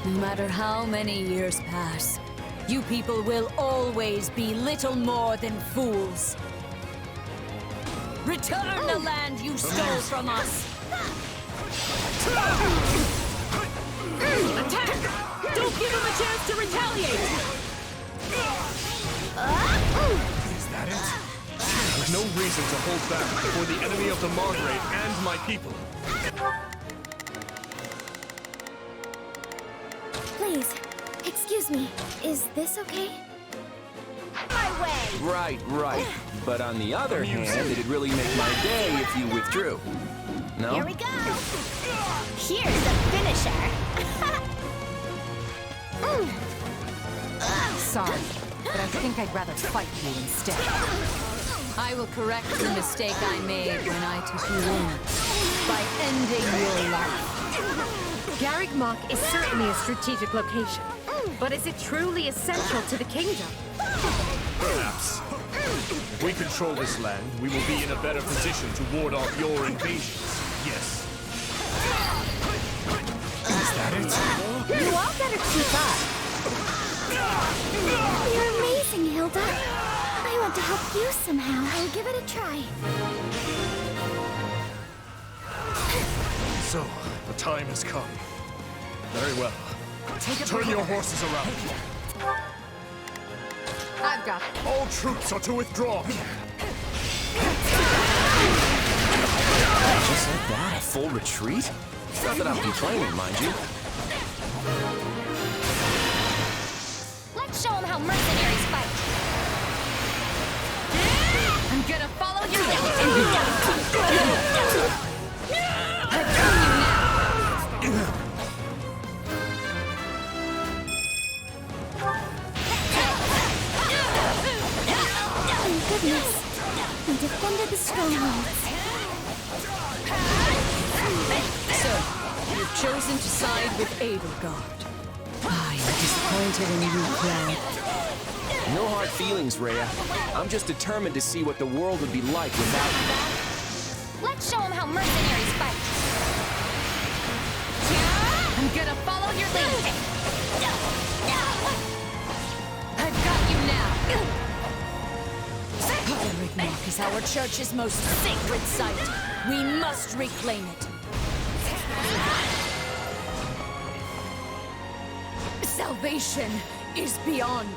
Speaker 17: No matter how many years pass, you people will always be little more than fools. Return the land you stole from us!
Speaker 7: Attack! Don't give him a chance to retaliate!
Speaker 16: Is that it? There's no reason to hold back before the enemy of the Margrave and my people.
Speaker 13: Please, Excuse me, is this okay?
Speaker 3: My way!
Speaker 4: Right. But on the other hand, it'd really make my day if you withdrew. No?
Speaker 3: Here we go! Here's the finisher!
Speaker 21: Sorry, but I think I'd rather fight you instead.
Speaker 17: I will correct the mistake I made when I took you in by ending your life.
Speaker 7: Garrick Mach is certainly a strategic location, but is it truly essential to the kingdom?
Speaker 16: Perhaps. If we control this land, we will be in a better position to ward off your invasions. Yes.
Speaker 1: Is that it?
Speaker 3: You all better keep up.
Speaker 13: You're amazing, Hilda. I want to help you somehow. I'll give it a try.
Speaker 16: So, the time has come. Very well. Turn your horses around.
Speaker 21: I've got it.
Speaker 16: All troops are to withdraw.
Speaker 4: Just like that, a full retreat? Not that I'm complaining, mind you.
Speaker 8: Let's show them how mercenaries fight.
Speaker 17: I'm gonna follow your lead.
Speaker 13: Thank goodness. We defended the strongholds.
Speaker 17: So, you've chosen to side with Edelgard. I am disappointed in you, Claude.
Speaker 4: No hard feelings, Rhea. I'm just determined to see what the world would be like without you.
Speaker 8: Let's show them how mercenaries fight.
Speaker 17: I'm gonna follow your lead. I've got you now. Garrick Mach is our church's most sacred site. We must reclaim it. Salvation is beyond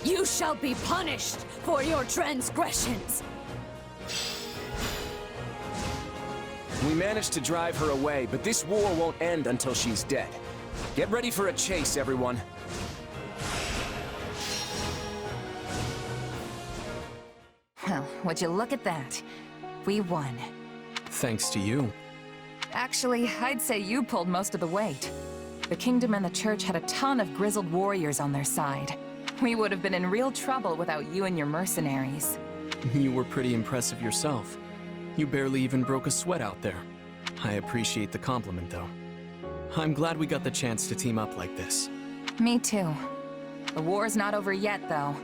Speaker 17: you. You shall be punished for your transgressions.
Speaker 4: We managed to drive her away, but this war won't end until she's dead. Get ready for a chase, everyone.
Speaker 21: Well, would you look at that? We won.
Speaker 11: Thanks to you.
Speaker 21: Actually, I'd say you pulled most of the weight. The Kingdom and the Church had a ton of grizzled warriors on their side. We would have been in real trouble without you and your mercenaries.
Speaker 11: You were pretty impressive yourself. You barely even broke a sweat out there. I appreciate the compliment, though. I'm glad we got the chance to team up like this.
Speaker 21: Me too. The war's not over yet, though.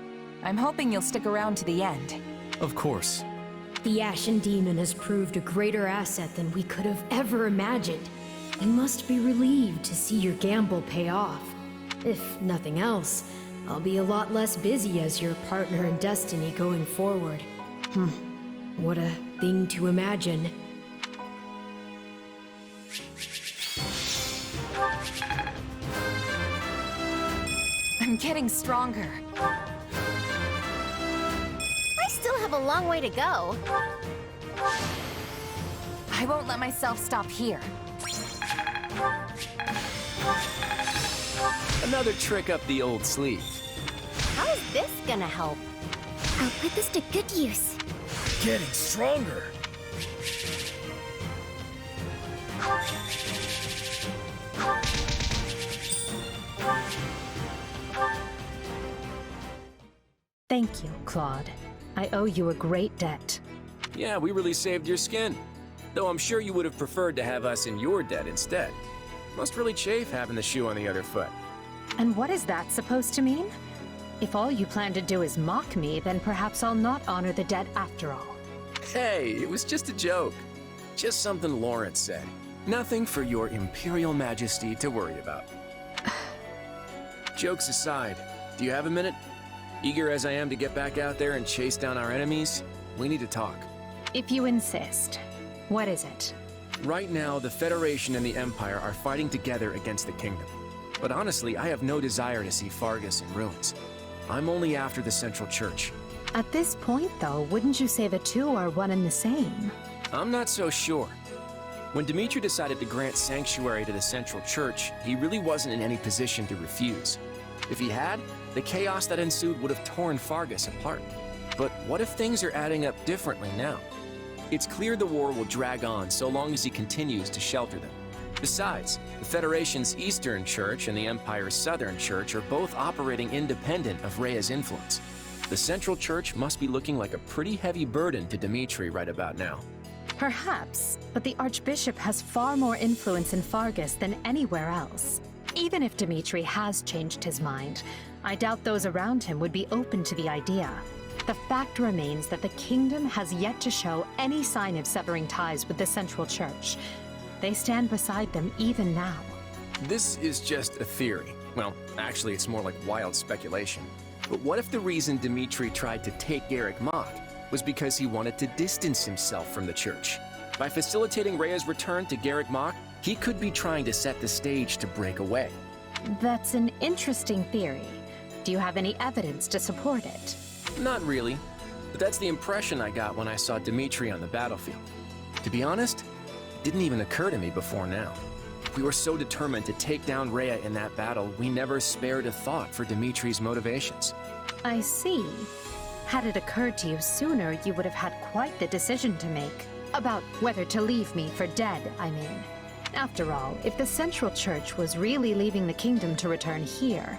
Speaker 21: I'm hoping you'll stick around to the end.
Speaker 11: Of course.
Speaker 5: The Ashen Demon has proved a greater asset than we could have ever imagined. You must be relieved to see your gamble pay off. If nothing else, I'll be a lot less busy as your partner in destiny going forward. What a thing to imagine.
Speaker 21: I'm getting stronger.
Speaker 3: I still have a long way to go.
Speaker 21: I won't let myself stop here.
Speaker 4: Another trick up the old sleeve.
Speaker 3: How's this gonna help?
Speaker 13: I'll put this to good use.
Speaker 20: Getting stronger.
Speaker 5: Thank you, Claude. I owe you a great debt.
Speaker 4: Yeah, we really saved your skin. Though I'm sure you would have preferred to have us in your debt instead. Must really chafe having the shoe on the other foot.
Speaker 5: And what is that supposed to mean? If all you plan to do is mock me, then perhaps I'll not honor the debt after all.
Speaker 4: Hey, it was just a joke. Just something Lawrence said. Nothing for your Imperial Majesty to worry about. Jokes aside, do you have a minute? Eager as I am to get back out there and chase down our enemies, we need to talk.
Speaker 5: If you insist. What is it?
Speaker 4: Right now, the Federation and the Empire are fighting together against the Kingdom. But honestly, I have no desire to see Fargus in ruins. I'm only after the Central Church.
Speaker 5: At this point, though, wouldn't you say the two are one and the same?
Speaker 4: I'm not so sure. When Dimitri decided to grant sanctuary to the Central Church, he really wasn't in any position to refuse. If he had, the chaos that ensued would have torn Fargus apart. But what if things are adding up differently now? It's clear the war will drag on so long as he continues to shelter them. Besides, the Federation's Eastern Church and the Empire's Southern Church are both operating independent of Rhea's influence. The Central Church must be looking like a pretty heavy burden to Dimitri right about now.
Speaker 10: Perhaps, but the Archbishop has far more influence in Fargus than anywhere else. Even if Dimitri has changed his mind, I doubt those around him would be open to the idea. The fact remains that the kingdom has yet to show any sign of severing ties with the Central Church. They stand beside them even now.
Speaker 4: This is just a theory. Well, actually, it's more like wild speculation. But what if the reason Dimitri tried to take Garrick Mach was because he wanted to distance himself from the Church? By facilitating Rhea's return to Garrick Mach, he could be trying to set the stage to break away.
Speaker 10: That's an interesting theory. Do you have any evidence to support it?
Speaker 4: Not really, but that's the impression I got when I saw Dimitri on the battlefield. To be honest, it didn't even occur to me before now. We were so determined to take down Rhea in that battle, we never spared a thought for Dimitri's motivations.
Speaker 10: I see. Had it occurred to you sooner, you would have had quite the decision to make. About whether to leave me for dead, I mean. After all, if the Central Church was really leaving the kingdom to return here,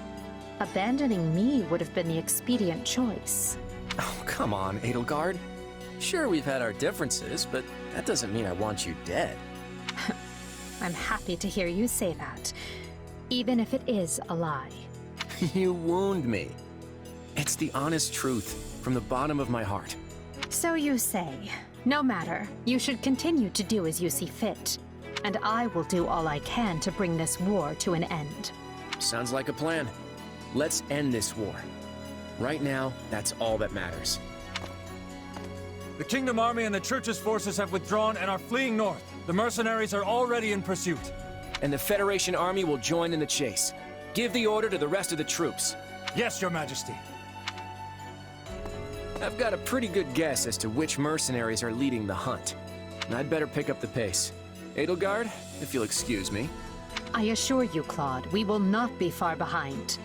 Speaker 10: abandoning me would have been the expedient choice.
Speaker 4: Oh, come on, Edelgard. Sure, we've had our differences, but that doesn't mean I want you dead.
Speaker 10: I'm happy to hear you say that, even if it is a lie.
Speaker 4: You wound me. It's the honest truth, from the bottom of my heart.
Speaker 10: So you say. No matter, you should continue to do as you see fit. And I will do all I can to bring this war to an end.
Speaker 4: Sounds like a plan. Let's end this war. Right now, that's all that matters.
Speaker 19: The Kingdom Army and the Church's forces have withdrawn and are fleeing north. The mercenaries are already in pursuit.
Speaker 4: And the Federation Army will join in the chase. Give the order to the rest of the troops.
Speaker 19: Yes, Your Majesty.
Speaker 4: I've got a pretty good guess as to which mercenaries are leading the hunt. And I'd better pick up the pace. Edelgard, if you'll excuse me.
Speaker 10: I assure you, Claude, we will not be far behind.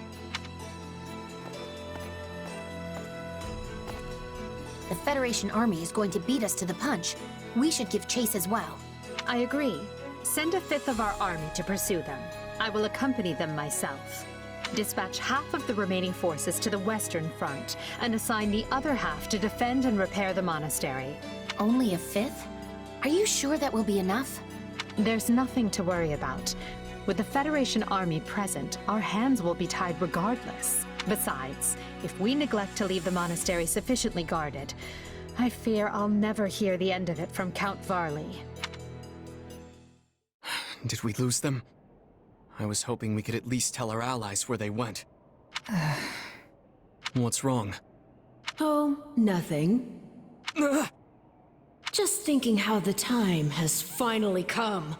Speaker 3: The Federation army is going to beat us to the punch. We should give chase as well.
Speaker 10: I agree. Send a fifth of our army to pursue them. I will accompany them myself. Dispatch half of the remaining forces to the Western Front, and assign the other half to defend and repair the monastery.
Speaker 3: Only a fifth? Are you sure that will be enough?
Speaker 10: There's nothing to worry about. With the Federation army present, our hands will be tied regardless. Besides, if we neglect to leave the monastery sufficiently guarded, I fear I'll never hear the end of it from Count Varley.
Speaker 11: Did we lose them? I was hoping we could at least tell our allies where they went. What's wrong?
Speaker 5: Oh, nothing. Just thinking how the time has finally come.